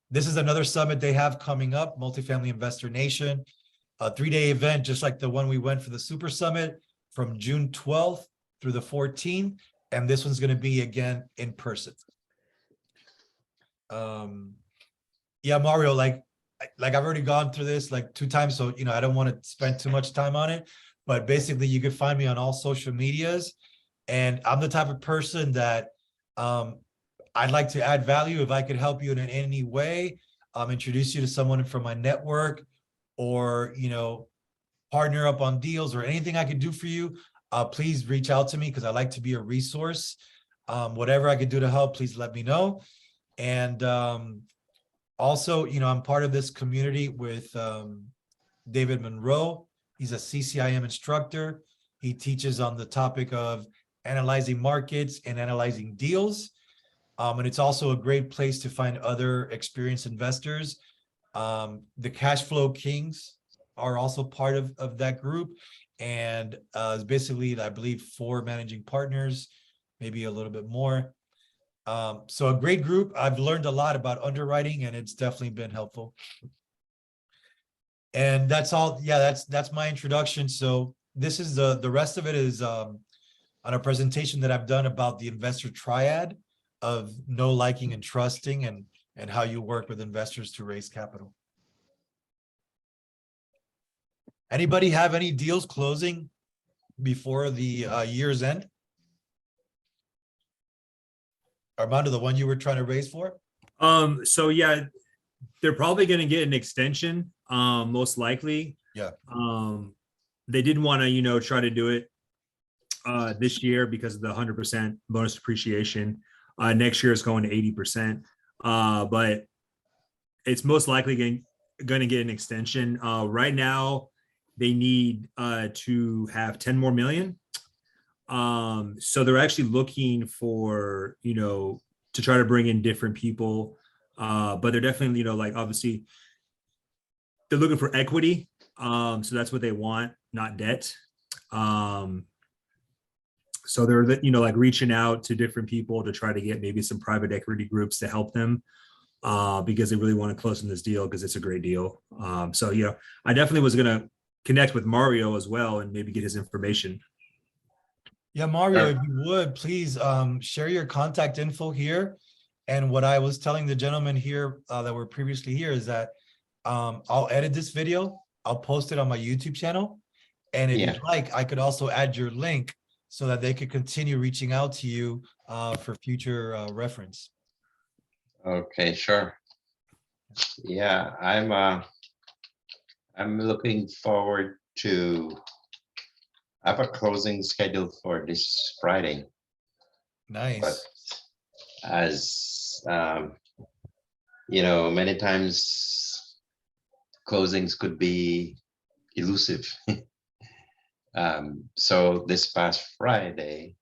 [SPEAKER 1] This is another summit they have coming up, Multifamily Investor Nation, a 3-day event, just like the one we went for the Super Summit, from June 12th through the 14th. And this one's going to be again in person. Yeah, Mario, like I've already gone through this like 2 times, so I don't want to spend too much time on it. But basically, you can find me on all social medias, and I'm the type of person that I'd like to add value. If I could help you in any way, introduce you to someone from my network, or partner up on deals, or anything I could do for you, please reach out to me, because I like to be a resource. Whatever I could do to help, please let me know. And also, I'm part of this community with David Monroe. He's a CCIM instructor. He teaches on the topic of analyzing markets and analyzing deals. And it's also a great place to find other experienced investors. The Cash Flow Kings are also part of that group. And it's basically, I believe, 4 managing partners, maybe a little bit more. So a great group. I've learned a lot about underwriting, and it's definitely been helpful. And that's all. Yeah, that's my introduction. So this is the rest of it is on a presentation that I've done about the Investor Triad of know, liking, and trusting, and how you work with investors to raise capital. Anybody have any deals closing before the year's end? Armando, the one you were trying to raise for?
[SPEAKER 3] So yeah, they're probably going to get an extension, most likely.
[SPEAKER 1] Yeah.
[SPEAKER 3] They didn't want to, try to do it this year because of the 100% bonus depreciation. Next year is going to 80%, but it's most likely going to get an extension. Right now, they need to have 10 more million. So they're actually looking for, to try to bring in different people. But they're definitely, obviously they're looking for equity. So that's what they want, not debt. So they're, reaching out to different people to try to get maybe some private equity groups to help them, because they really want to close in this deal because it's a great deal. So, I definitely was going to connect with Mario as well and maybe get his information.
[SPEAKER 1] Yeah, Mario, if you would, please share your contact info here. And what I was telling the gentleman here that were previously here is that I'll edit this video. I'll post it on my YouTube channel. And if you'd like, I could also add your link so that they could continue reaching out to you for future reference.
[SPEAKER 4] Okay, sure. Yeah, I'm looking forward to have a closing scheduled for this Friday, but
[SPEAKER 1] Nice.
[SPEAKER 4] as many times closings could be elusive. So this past Friday,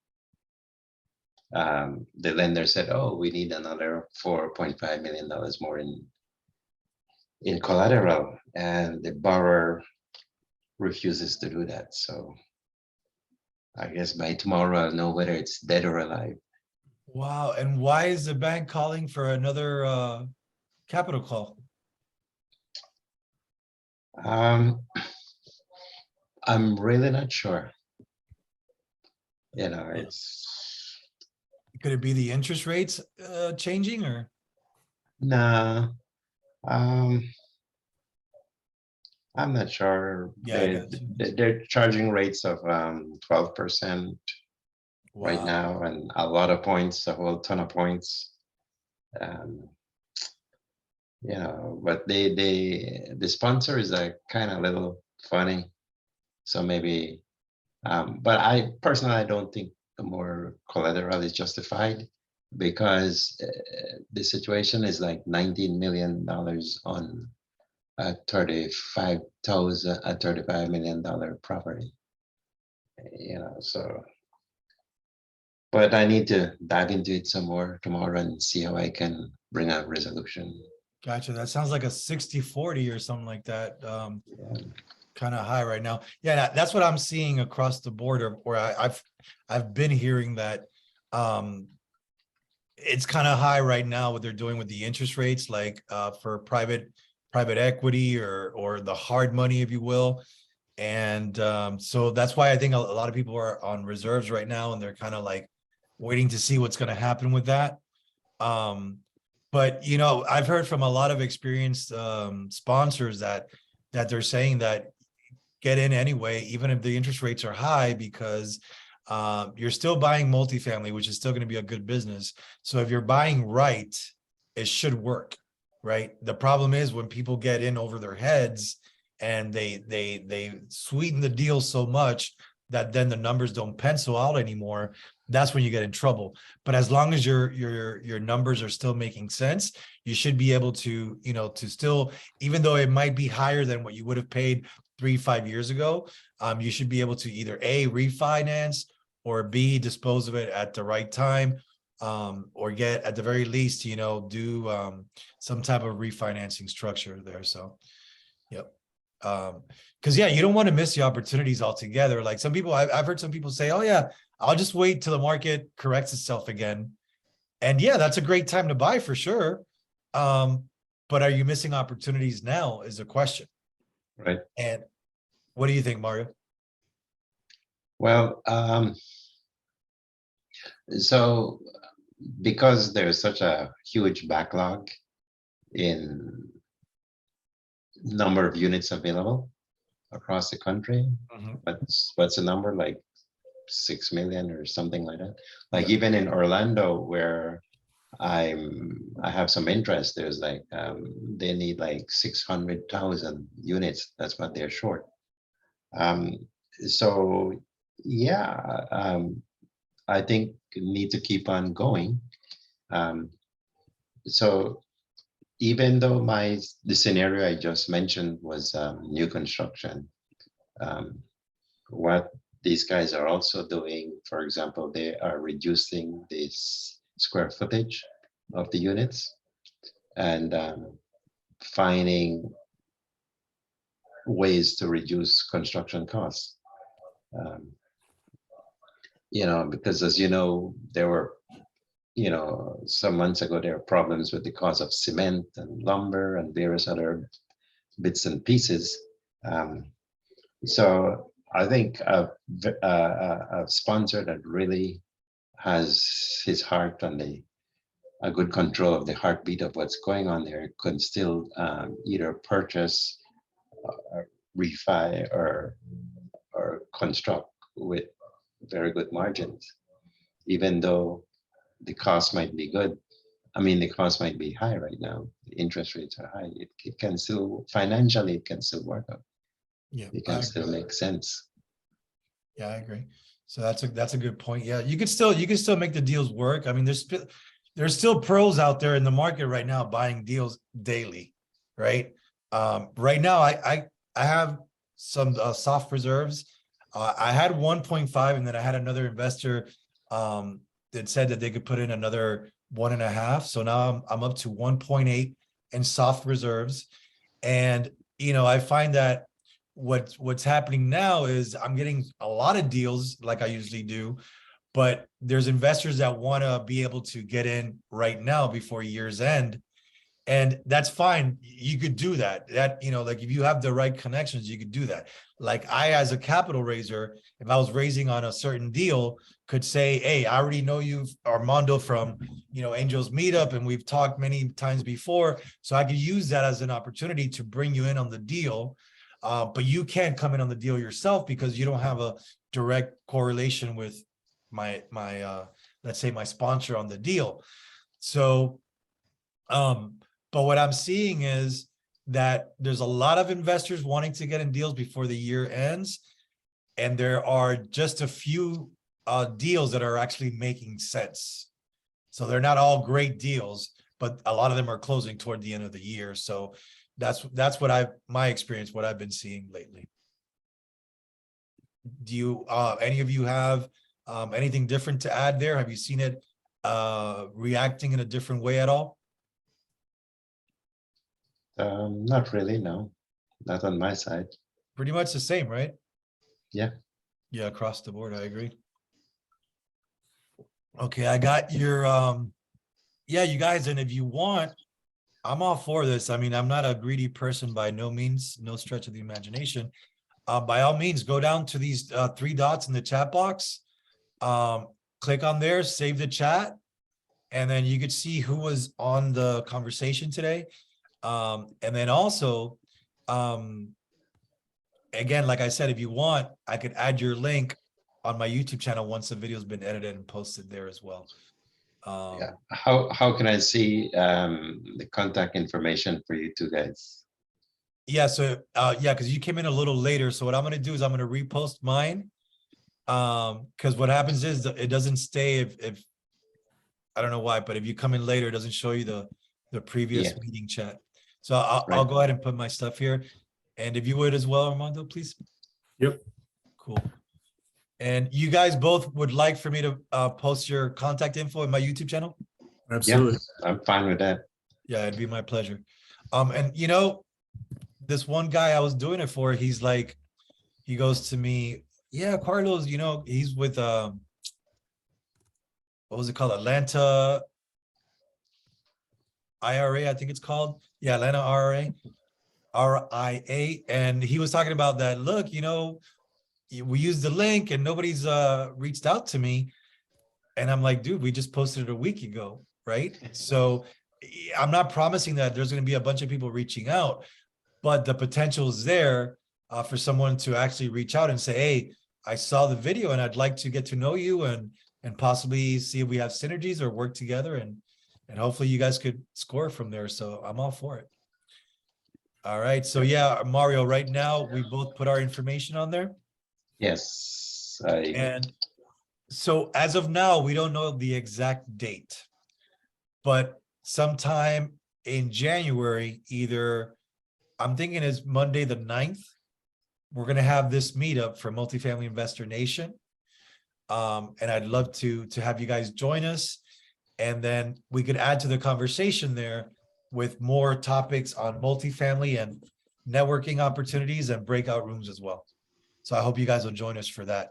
[SPEAKER 4] the lender said, "Oh, we need another $4.5 million more in collateral," and the borrower refuses to do that. So I guess by tomorrow I'll know whether it's dead or alive.
[SPEAKER 1] Wow. And why is the bank calling for another capital call?
[SPEAKER 4] Um, I'm really not sure. It's
[SPEAKER 1] Could it be the interest rates changing or?
[SPEAKER 4] nah. Um, I'm not sure.
[SPEAKER 1] Yeah, I got you.
[SPEAKER 4] They're charging rates of 12% right
[SPEAKER 1] Wow.
[SPEAKER 4] now, and a lot of points, a whole ton of points. Um, but the sponsor is a kind of little funny. So maybe, but I personally, I don't think the more collateral is justified, because the situation is like $19 million on a $35 million property. So, but I need to dive into it some more tomorrow and see how I can bring a resolution.
[SPEAKER 1] Gotcha. That sounds like a 60-40 or something like that.
[SPEAKER 4] Yeah.
[SPEAKER 1] Kind of high right now. Yeah, that's what I'm seeing across the board, or I've been hearing that it's kind of high right now what they're doing with the interest rates, like for private equity or the hard money, if you will. And so that's why I think a lot of people are on reserves right now, and they're kind of like waiting to see what's going to happen with that. But I've heard from a lot of experienced sponsors that they're saying that get in anyway, even if the interest rates are high, because you're still buying multifamily, which is still going to be a good business. So if you're buying right, it should work, right? The problem is when people get in over their heads and they sweeten the deal so much that then the numbers don't pencil out anymore. That's when you get in trouble. But as long as your numbers are still making sense, you should be able to, to still, even though it might be higher than what you would have paid 3-5 years ago, you should be able to either A, refinance, or B, dispose of it at the right time, or get, at the very least, do some type of refinancing structure there. So, yep. Because you don't want to miss the opportunities altogether. Like some people, I've heard some people say, "Oh yeah, I'll just wait till the market corrects itself again." And yeah, that's a great time to buy for sure. But are you missing opportunities now is the question.
[SPEAKER 4] Right.
[SPEAKER 1] And what do you think, Mario?
[SPEAKER 4] Well, so because there's such a huge backlog in number of units available across the country, what's the number, like 6 million or something like that? Like even in Orlando, where I have some interest, there's like they need like 600,000 units. That's what they're short. So yeah, I think need to keep on going. So even though the scenario I just mentioned was new construction, what these guys are also doing, for example, they are reducing this square footage of the units and finding ways to reduce construction costs. Because as there were, some months ago, there were problems with the cost of cement and lumber and various other bits and pieces. So I think a sponsor that really has his heart on a good control of the heartbeat of what's going on there could still either purchase, refi, or construct with very good margins, even though the cost might be good. I mean, the cost might be high right now. The interest rates are high. It can still, financially, it can still work out.
[SPEAKER 1] Yeah,
[SPEAKER 4] it
[SPEAKER 1] I
[SPEAKER 4] can still
[SPEAKER 1] agree.
[SPEAKER 4] make sense.
[SPEAKER 1] Yeah, I agree. So that's a good point. Yeah, you can still make the deals work. I mean, there's still pros out there in the market right now buying deals daily, right? Right now, I have some soft reserves. I had 1.5, and then I had another investor that said that they could put in another 1.5. So now I'm up to 1.8 in soft reserves. And I find that what's happening now is I'm getting a lot of deals like I usually do, but there's investors that want to be able to get in right now before year's end. And that's fine. You could do that. Like if you have the right connections, you could do that. Like I, as a capital raiser, if I was raising on a certain deal, could say, hey, I already know you, Armando, from, Angels Meetup, and we've talked many times before. So I could use that as an opportunity to bring you in on the deal. But you can't come in on the deal yourself because you don't have a direct correlation with my let's say my sponsor on the deal. So, but what I'm seeing is that there's a lot of investors wanting to get in deals before the year ends, and there are just a few deals that are actually making sense. So they're not all great deals, but a lot of them are closing toward the end of the year. So that's what my experience, what I've been seeing lately. Do you any of you have anything different to add there? Have you seen it reacting in a different way at all?
[SPEAKER 4] Not really, no, not on my side.
[SPEAKER 1] Pretty much the same, right?
[SPEAKER 4] Yeah.
[SPEAKER 1] Yeah, across the board, I agree. Okay, I got your yeah, you guys, and if you want, I'm all for this. I mean, I'm not a greedy person by no means, no stretch of the imagination. By all means, go down to these 3 dots in the chat box. Click on there, save the chat, and then you could see who was on the conversation today. And then also, again, like I said, if you want, I could add your link on my YouTube channel once the video's been edited and posted there as well.
[SPEAKER 4] Yeah. How can I see the contact information for you two guys?
[SPEAKER 1] Yeah, so yeah, because you came in a little later. So what I'm gonna do is I'm gonna repost mine. Because what happens is it doesn't stay if I don't know why, but if you come in later, it doesn't show you the previous
[SPEAKER 4] Yeah.
[SPEAKER 1] meeting chat. So I'll
[SPEAKER 4] Right.
[SPEAKER 1] go ahead and put my stuff here. And if you would as well, Armando, please.
[SPEAKER 3] Yep.
[SPEAKER 1] Cool. And you guys both would like for me to post your contact info in my YouTube channel?
[SPEAKER 3] Absolutely.
[SPEAKER 4] I'm fine with that.
[SPEAKER 1] Yeah, it'd be my pleasure. And this one guy I was doing it for, he's like, he goes to me, yeah, Carlos, he's with what was it called? Atlanta IRA, I think it's called. Yeah, Atlanta RIA. And he was talking about that. Look, we used the link and nobody's reached out to me. And I'm like, dude, we just posted it a week ago, right? So I'm not promising that there's going to be a bunch of people reaching out, but the potential is there for someone to actually reach out and say, hey, I saw the video and I'd like to get to know you and possibly see if we have synergies or work together, and hopefully you guys could score from there. So I'm all for it. All right. So yeah, Mario, right now we both put our information on there.
[SPEAKER 4] Yes.
[SPEAKER 1] And so as of now, we don't know the exact date, but sometime in January, either I'm thinking is Monday the 9th, we're going to have this meetup for Multifamily Investor Nation. And I'd love to have you guys join us. And then we could add to the conversation there with more topics on multifamily and networking opportunities and breakout rooms as well. So I hope you guys will join us for that.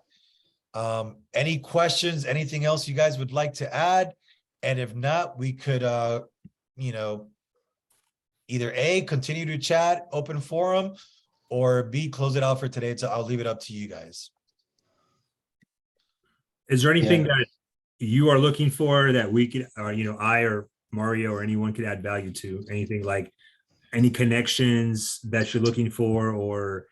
[SPEAKER 1] Any questions, anything else you guys would like to add? And if not, we could, either A, continue to chat, open forum, or B, close it out for today. So I'll leave it up to you guys.
[SPEAKER 3] Is there anything
[SPEAKER 4] Yeah.
[SPEAKER 3] that you are looking for that we could, or I or Mario or anyone could add value to? Anything like any connections that you're looking for, or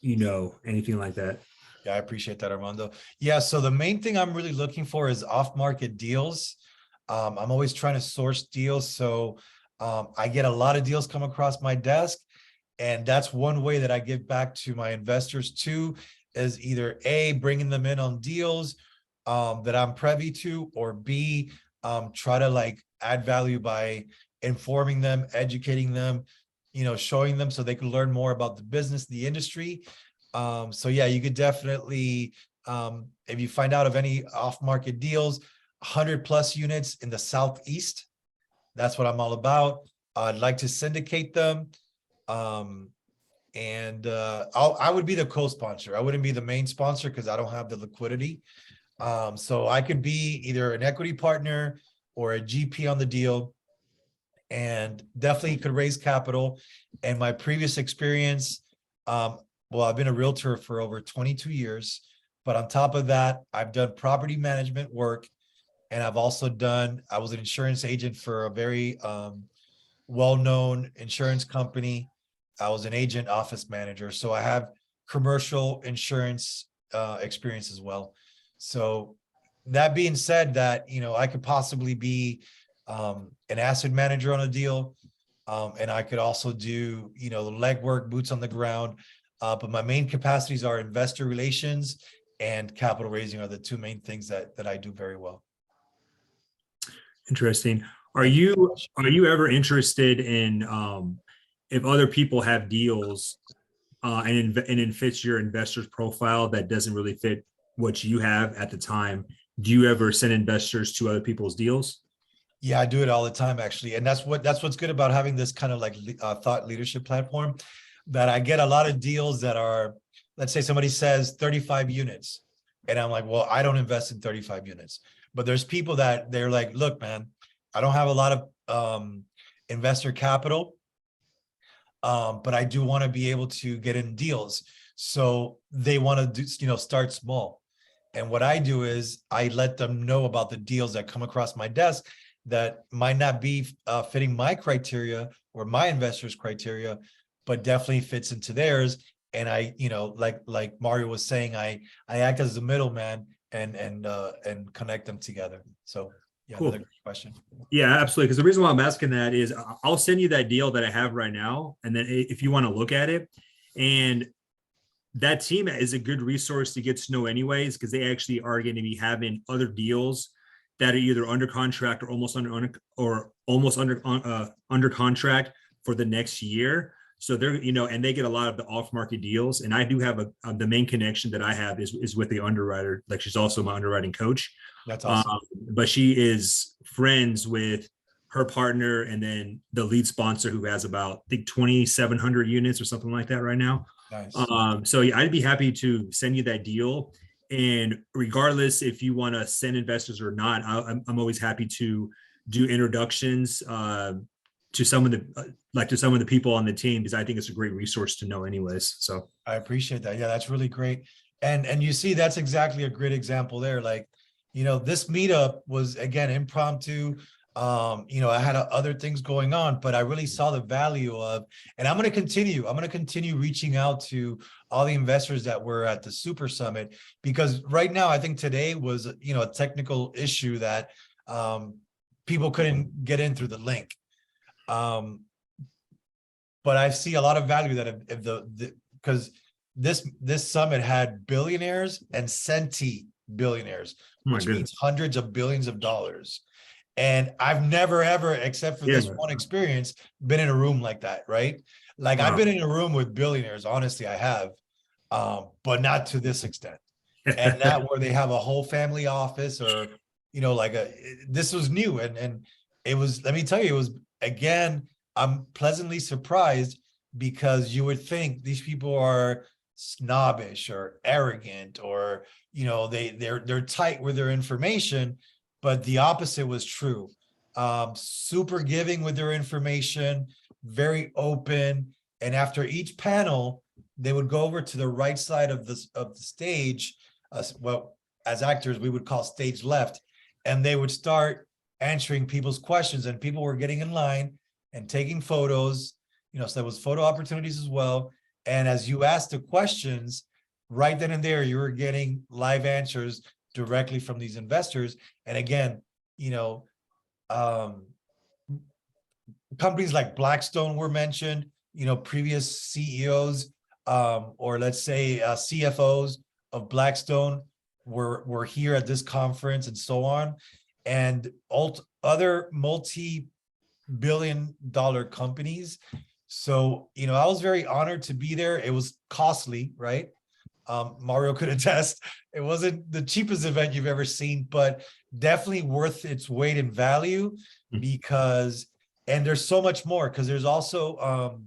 [SPEAKER 3] anything like that?
[SPEAKER 1] Yeah, I appreciate that, Armando. Yeah, so the main thing I'm really looking for is off-market deals. I'm always trying to source deals. So I get a lot of deals come across my desk, And that's one way that I give back to my investors too, is either A, bringing them in on deals that I'm privy to, or B, try to like add value by informing them, educating them, showing them so they can learn more about the business, the industry. So yeah, you could definitely, if you find out of any off-market deals, 100+ units in the Southeast, that's what I'm all about. I'd like to syndicate them. I would be the co-sponsor. I wouldn't be the main sponsor because I don't have the liquidity. So I could be either an equity partner or a GP on the deal, and definitely could raise capital. And my previous experience, well, I've been a realtor for over 22 years, but on top of that, I've done property management work. And I've also I was an insurance agent for a very well-known insurance company. I was an agent office manager. So I have commercial insurance experience as well. So that being said, that, I could possibly be an asset manager on a deal. And I could also do, legwork, boots on the ground. But my main capacities are investor relations and capital raising are the two main things that I do very well.
[SPEAKER 3] Interesting. Are you ever interested in if other people have deals and it fits your investor's profile that doesn't really fit what you have at the time? Do you ever send investors to other people's deals?
[SPEAKER 1] Yeah, I do it all the time, actually. And that's what's good about having this kind of like thought leadership platform, that I get a lot of deals that are, let's say somebody says 35 units. And I'm like, well, I don't invest in 35 units. But there's people that they're like, look, man, I don't have a lot of investor capital, but I do want to be able to get in deals. So they want to do, start small. And what I do is I let them know about the deals that come across my desk that might not be fitting my criteria or my investors' criteria, but definitely fits into theirs. And I, like Mario was saying, I act as the middleman and connect them together. So yeah,
[SPEAKER 3] Cool.
[SPEAKER 1] another great question.
[SPEAKER 3] Yeah, absolutely. Because the reason why I'm asking that is I'll send you that deal that I have right now. And then if you want to look at it, and that team is a good resource to get to know anyways, because they actually are going to be having other deals that are either under contract or almost under contract for the next year. So they're, and they get a lot of the off-market deals. And I do have the main connection that I have is with the underwriter. Like, she's also my underwriting coach.
[SPEAKER 1] That's awesome.
[SPEAKER 3] But she is friends with her partner and then the lead sponsor, who has about, I think, 2,700 units or something like that right now.
[SPEAKER 1] Nice.
[SPEAKER 3] So yeah, I'd be happy to send you that deal. And regardless if you want to send investors or not, I'm always happy to do introductions to some of the people on the team, because I think it's a great resource to know anyways. So
[SPEAKER 1] I appreciate that. Yeah, that's really great. And you see, that's exactly a great example there. Like, this meetup was, again, impromptu. I had other things going on, but I really saw the value of, and I'm going to continue reaching out to all the investors that were at the Super Summit, because right now, I think today was, a technical issue that people couldn't get in through the link. But I see a lot of value that because this summit had billionaires and centi billionaires, which means hundreds of billions of dollars. And I've never, ever, except for this one experience, been in a room like that, right? Like, I've been in a room with billionaires, honestly, I have, but not to this extent. And not where they have a whole family office or, this was new. And it was, let me tell you, it was, again, I'm pleasantly surprised, because you would think these people are snobbish or arrogant, or, they're tight with their information. But the opposite was true. Super giving with their information, very open. And after each panel, they would go over to the right side of the stage, well, as actors, we would call stage left, and they would start answering people's questions, and people were getting in line and taking photos, so there was photo opportunities as well. And as you asked the questions, right then and there, you were getting live answers directly from these investors. And again, companies like Blackstone were mentioned, previous CEOs, or let's say CFOs of Blackstone were here at this conference and so on. And other multi-billion-dollar companies. So, I was very honored to be there. It was costly, right? Mario could attest. It wasn't the cheapest event you've ever seen, but definitely worth its weight in value because, and there's so much more, because there's also,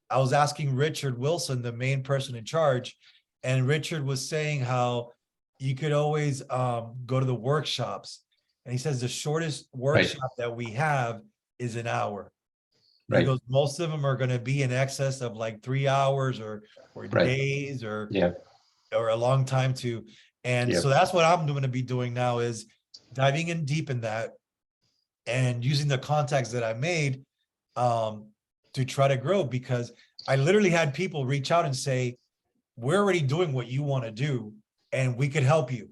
[SPEAKER 1] I was asking Richard Wilson, the main person in charge, and Richard was saying how you could always go to the workshops. And he says the shortest workshop that we have is an hour. He goes, most of them are going to be in excess of like 3 hours or days or a long time too. And so that's what I'm going to be doing now, is diving in deep in that and using the contacts that I made to try to grow, because I literally had people reach out and say, we're already doing what you want to do and we could help you.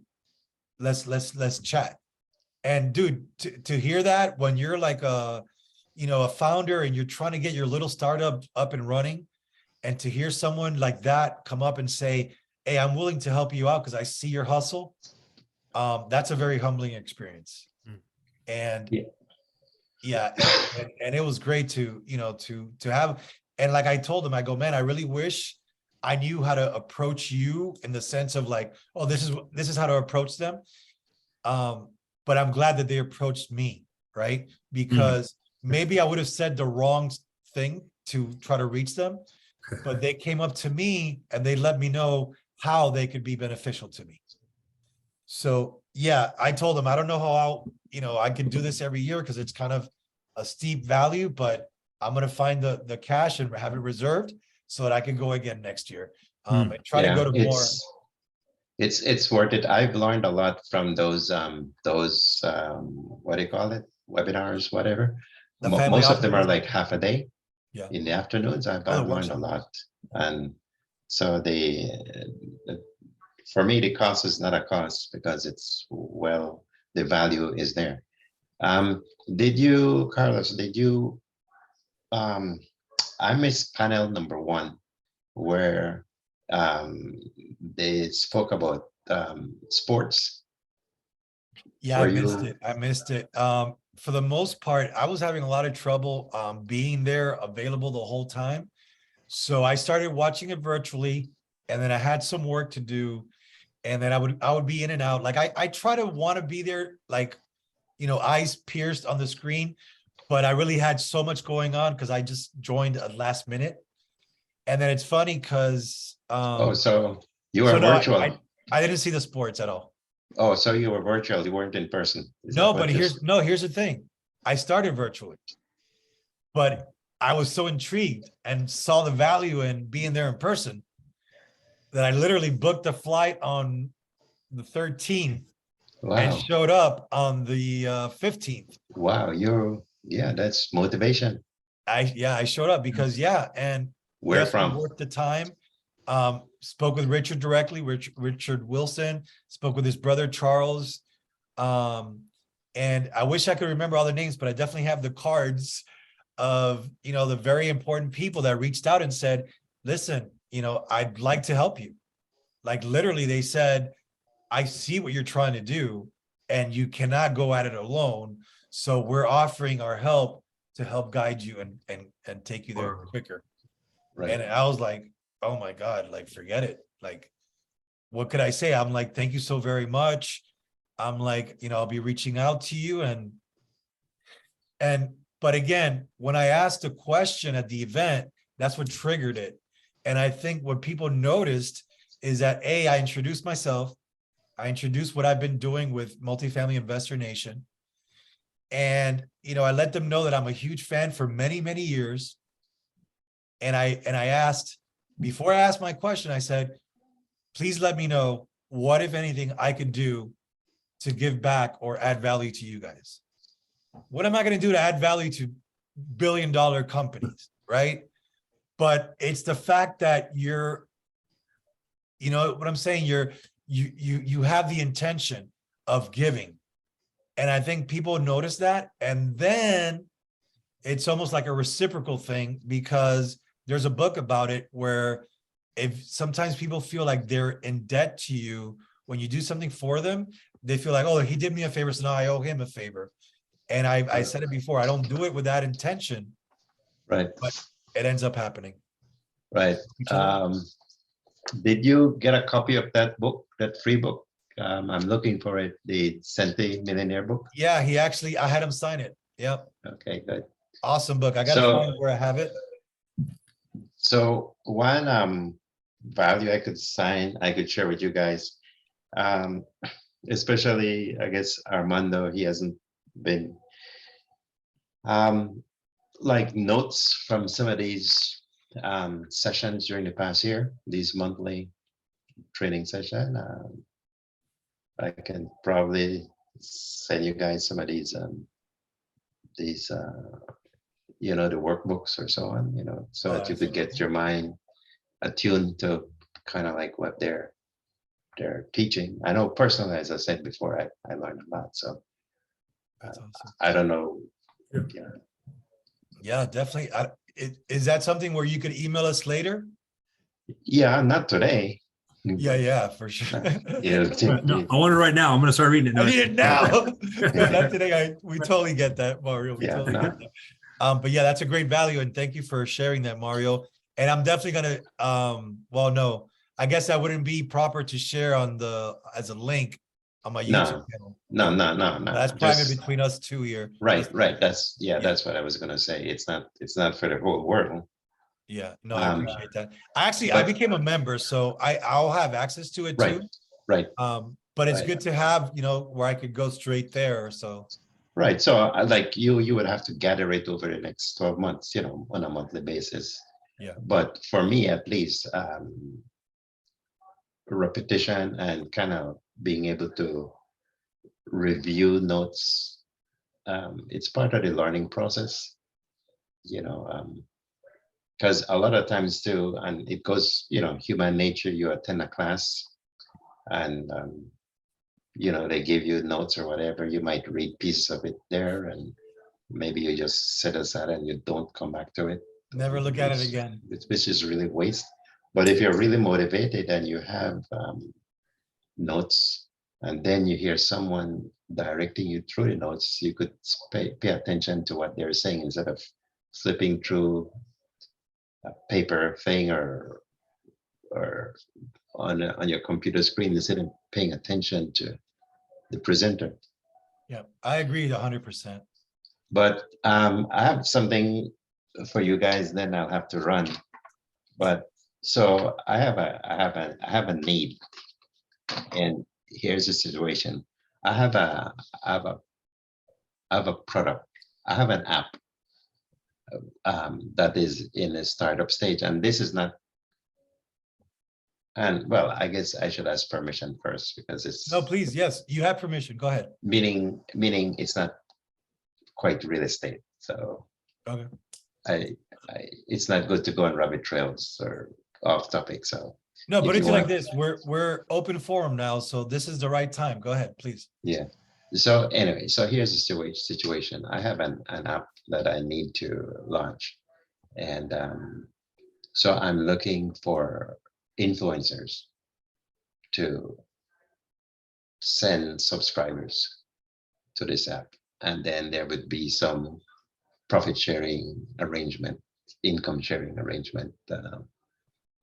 [SPEAKER 1] Let's chat. And dude, to hear that when you're like a founder and you're trying to get your little startup up and running, and to hear someone like that come up and say, hey, I'm willing to help you out because I see your hustle. That's a very humbling experience. And and it was great to have. And like I told him, I go, man, I really wish I knew how to approach you in the sense of like, oh, this is how to approach them. But I'm glad that they approached me, right? Because maybe I would have said the wrong thing to try to reach them, but they came up to me and they let me know how they could be beneficial to me. So yeah, I told them, I don't know how I can do this every year because it's kind of a steep value, but I'm going to find the cash and have it reserved so that I can go again next year. And try to go to more.
[SPEAKER 4] It's worth it. I've learned a lot from those what do you call it? Webinars, whatever. Most of them are like half a day.
[SPEAKER 1] Yeah.
[SPEAKER 4] In the afternoons, I've learned a lot. And so for me, the cost is not a cost because it's, the value is there. Carlos, I missed panel number 1 where they spoke about sports.
[SPEAKER 1] Yeah, I missed it. For the most part, I was having a lot of trouble being there available the whole time. So I started watching it virtually, and then I had some work to do, and then I would be in and out. Like I try to want to be there, like, eyes pierced on the screen, but I really had so much going on because I just joined at last minute. And then it's funny because
[SPEAKER 4] so you were virtual.
[SPEAKER 1] I didn't see the sports at all.
[SPEAKER 4] Oh, so you were virtual, you weren't in person.
[SPEAKER 1] No, but here's the thing. I started virtually, but I was so intrigued and saw the value in being there in person that I literally booked a flight on the 13th and showed up on the 15th.
[SPEAKER 4] Wow, that's motivation.
[SPEAKER 1] I showed up because and
[SPEAKER 4] where from?
[SPEAKER 1] Worth the time. Spoke with Richard directly, Richard Wilson, spoke with his brother, Charles. And I wish I could remember all the names, but I definitely have the cards of, the very important people that reached out and said, listen, I'd like to help you. Like literally they said, I see what you're trying to do and you cannot go at it alone. So we're offering our help to help guide you and take you there quicker. Right. And I was like, oh my God, like, forget it. Like, what could I say? I'm like, thank you so very much. I'm like, I'll be reaching out to you. But again, when I asked a question at the event, that's what triggered it. And I think what people noticed is that I introduced myself. I introduced what I've been doing with Multifamily Investor Nation. And, I let them know that I'm a huge fan for many, many years. And I asked, before I asked my question, I said, please let me know what, if anything, I could do to give back or add value to you guys. What am I going to do to add value to billion-dollar companies, right? But it's the fact that you're, what I'm saying, you have the intention of giving. And I think people notice that. And then it's almost like a reciprocal thing because there's a book about it where if sometimes people feel like they're in debt to you when you do something for them, they feel like, oh, he did me a favor, so now I owe him a favor. And I said it before, I don't do it with that intention,
[SPEAKER 4] Right,
[SPEAKER 1] but it ends up happening.
[SPEAKER 4] right.
[SPEAKER 1] Each other.
[SPEAKER 4] Did you get a copy of that book, that free book? I'm looking for it, the Centi Millionaire book.
[SPEAKER 1] Yeah, I had him sign it. Yep.
[SPEAKER 4] Okay, good.
[SPEAKER 1] Awesome book. I gotta
[SPEAKER 4] So-
[SPEAKER 1] find where I have it.
[SPEAKER 4] So one value I could share with you guys, especially I guess Armando, he hasn't been like notes from some of these sessions during the past year, these monthly training session. I can probably send you guys some of these the workbooks or so on, so that you could get your mind attuned to kind of like what they're teaching. I know personally, as I said before, I learned a lot. So
[SPEAKER 1] That's awesome.
[SPEAKER 4] I don't know.
[SPEAKER 3] Yeah.
[SPEAKER 1] Yeah, definitely. Is that something where you could email us later?
[SPEAKER 4] Yeah, not today.
[SPEAKER 1] Yeah, for sure.
[SPEAKER 3] No, I want it right now. I'm going to start reading it.
[SPEAKER 1] I need it now. Not today. We totally get that, Mario. We
[SPEAKER 4] Yeah,
[SPEAKER 1] totally
[SPEAKER 4] no.
[SPEAKER 1] get that. But yeah, that's a great value, and thank you for sharing that, Mario. And I'm definitely gonna. Well, no, I guess that wouldn't be proper to share as a link on my
[SPEAKER 4] No.
[SPEAKER 1] YouTube channel.
[SPEAKER 4] No.
[SPEAKER 1] That's private
[SPEAKER 4] Just-
[SPEAKER 1] between us two here.
[SPEAKER 4] Right. That's what I was gonna say. It's not for the whole world.
[SPEAKER 1] Yeah, no, I
[SPEAKER 4] Um,
[SPEAKER 1] appreciate that. I
[SPEAKER 4] but-
[SPEAKER 1] became a member, so I'll have access to it
[SPEAKER 4] Right.
[SPEAKER 1] too.
[SPEAKER 4] Right.
[SPEAKER 1] But it's
[SPEAKER 4] Right.
[SPEAKER 1] good to have, where I could go straight there. So
[SPEAKER 4] Right. So like you would have to gather it over the next 12 months, on a monthly basis.
[SPEAKER 1] Yeah.
[SPEAKER 4] But for me, at least, repetition and kind of being able to review notes, it's part of the learning process, because a lot of times too, and it goes, human nature, you attend a class and, they give you notes or whatever, you might read pieces of it there and maybe you just set aside and you don't come back to it.
[SPEAKER 1] never look at it again.
[SPEAKER 4] Which is really waste. But if you're really motivated and you have notes, and then you hear someone directing you through the notes, you could pay attention to what they're saying instead of flipping through a paper thing or on your computer screen instead of paying attention to the presenter.
[SPEAKER 1] Yeah, I agree 100%.
[SPEAKER 4] But I have something for you guys. Then I'll have to run. But so I have a need, and here's the situation. I have a product. I have an app that is in a startup stage, and this is not. And well, I guess I should ask permission first because it's
[SPEAKER 1] No, please. Yes, you have permission. Go ahead.
[SPEAKER 4] meaning it's not quite real estate. So
[SPEAKER 1] Okay.
[SPEAKER 4] it's not good to go on rabbit trails or off topic. So
[SPEAKER 1] No,
[SPEAKER 4] if
[SPEAKER 1] but
[SPEAKER 4] you
[SPEAKER 1] it's like
[SPEAKER 4] want-
[SPEAKER 1] this. We're open forum now, so this is the right time. Go ahead, please.
[SPEAKER 4] yeah. So anyway, so here's the situation. I have an app that I need to launch, and so I'm looking for influencers to send subscribers to this app, and then there would be some profit sharing arrangement, income sharing arrangement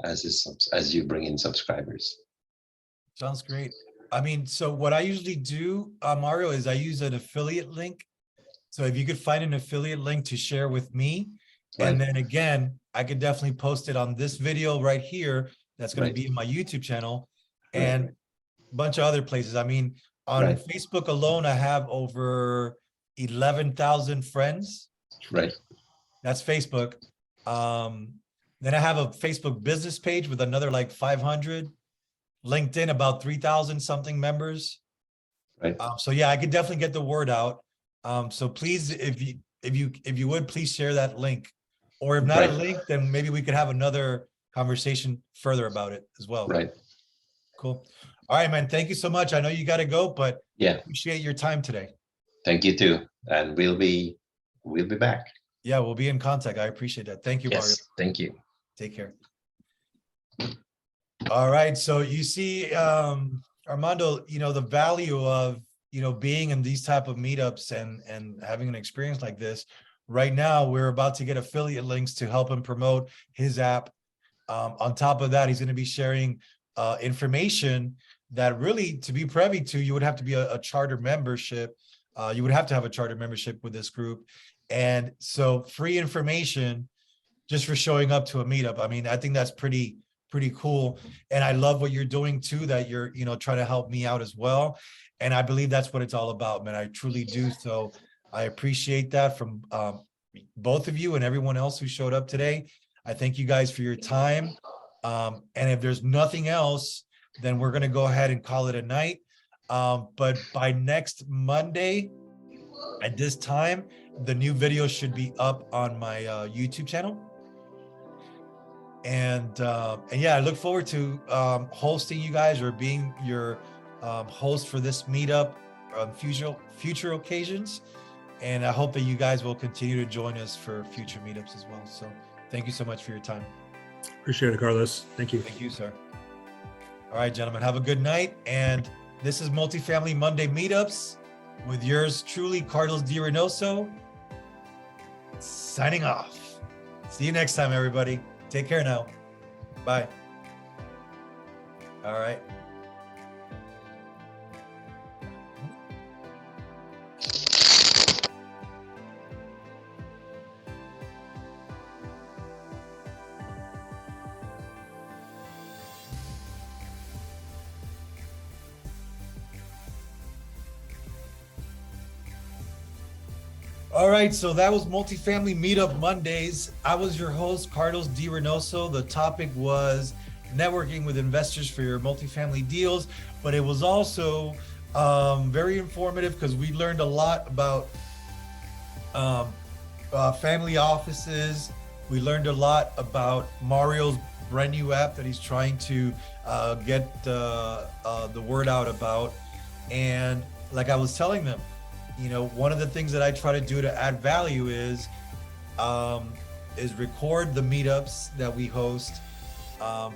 [SPEAKER 4] as you bring in subscribers.
[SPEAKER 1] Sounds great. I mean, so what I usually do, Mario, is I use an affiliate link. So if you could find an affiliate link to share with me, and
[SPEAKER 4] Right.
[SPEAKER 1] then again, I could definitely post it on this video right here. That's going
[SPEAKER 4] Right.
[SPEAKER 1] to be in my YouTube channel
[SPEAKER 4] Right.
[SPEAKER 1] and a bunch of other places. I mean, on
[SPEAKER 4] Right.
[SPEAKER 1] Facebook alone, I have over 11,000 friends.
[SPEAKER 4] Right.
[SPEAKER 1] That's Facebook. Then I have a Facebook business page with another like 500. LinkedIn, about 3,000 something members.
[SPEAKER 4] Right.
[SPEAKER 1] So yeah, I could definitely get the word out. So please, if you would, please share that link. Or if not a
[SPEAKER 4] Right.
[SPEAKER 1] link, then maybe we could have another conversation further about it as well.
[SPEAKER 4] Right.
[SPEAKER 1] Cool. All right, man. Thank you so much. I know you got to go, but
[SPEAKER 4] Yeah.
[SPEAKER 1] appreciate your time today.
[SPEAKER 4] Thank you too. And we'll be back.
[SPEAKER 1] Yeah, we'll be in contact. I appreciate that. Thank you, Mario.
[SPEAKER 4] Yes. Thank you.
[SPEAKER 1] Take care. All right. So you see, Armando, the value of, being in these type of meetups and having an experience like this. Right now, we're about to get affiliate links to help him promote his app. On top of that, he's going to be sharing information that really, to be privy to, you would have to be a charter membership. You would have to have a charter membership with this group. And so free information just for showing up to a meetup. I mean, I think that's pretty cool. And I love what you're doing too, that you're, trying to help me out as well. And I believe that's what it's all about, man. I truly do. So I appreciate that from both of you and everyone else who showed up today. I thank you guys for your time. And if there's nothing else, then we're going to go ahead and call it a night. But by next Monday at this time, the new video should be up on my YouTube channel. And yeah, I look forward to hosting you guys or being your host for this meetup on future occasions. And I hope that you guys will continue to join us for future meetups as well. So thank you so much for your time.
[SPEAKER 3] Appreciate it, Carlos. Thank you.
[SPEAKER 1] Thank you, sir. All right, gentlemen, have a good night. And this is Multifamily Monday Meetups with yours truly, Carlos D. Reinoso, signing off. See you next time, everybody. Take care now. Bye. All right. All right, so that was Multifamily Meetup Mondays. I was your host, Carlos D. Reinoso. The topic was networking with investors for your multifamily deals, but it was also very informative because we learned a lot about family offices. We learned a lot about Mario's brand new app that he's trying to get the word out about. And like I was telling them, one of the things that I try to do to add value is record the meetups that we host,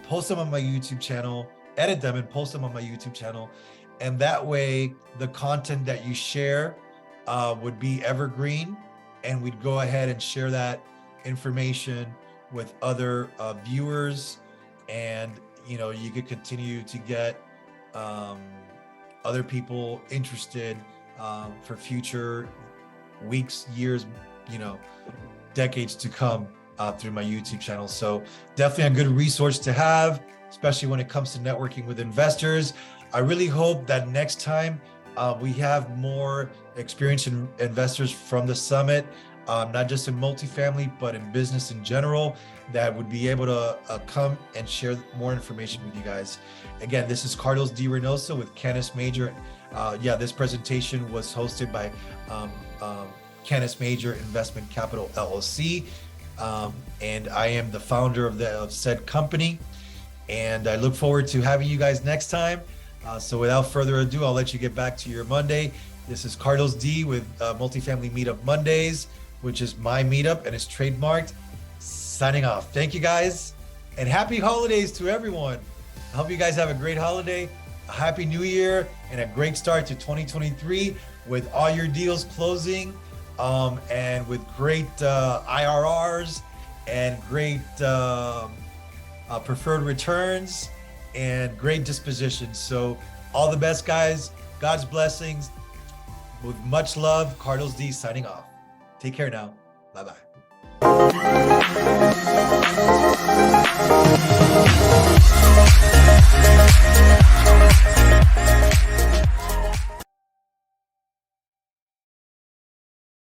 [SPEAKER 1] post them on my YouTube channel, edit them and post them on my YouTube channel. And that way the content that you share would be evergreen, and we'd go ahead and share that information with other viewers. And, you could continue to get other people interested for future weeks, years, decades to come through my YouTube channel. So definitely a good resource to have, especially when it comes to networking with investors. I really hope that next time we have more experienced investors from the summit, not just in multifamily, but in business in general, that would be able to come and share more information with you guys. Again, this is Carlos D. Reinoso with Canis Major. This presentation was hosted by Canis Major Investment Capital LLC, and I am the founder of said company. And I look forward to having you guys next time. So without further ado, I'll let you get back to your Monday. This is Carlos D. with Multifamily Meetup Mondays, which is my meetup and it's trademarked. Signing off. Thank you guys, and happy holidays to everyone. I hope you guys have a great holiday, a happy new year, and a great start to 2023 with all your deals closing, and with great IRRs and great preferred returns and great dispositions. So all the best, guys. God's blessings. With much love, Carlos D. signing off. Take care now. Bye-bye.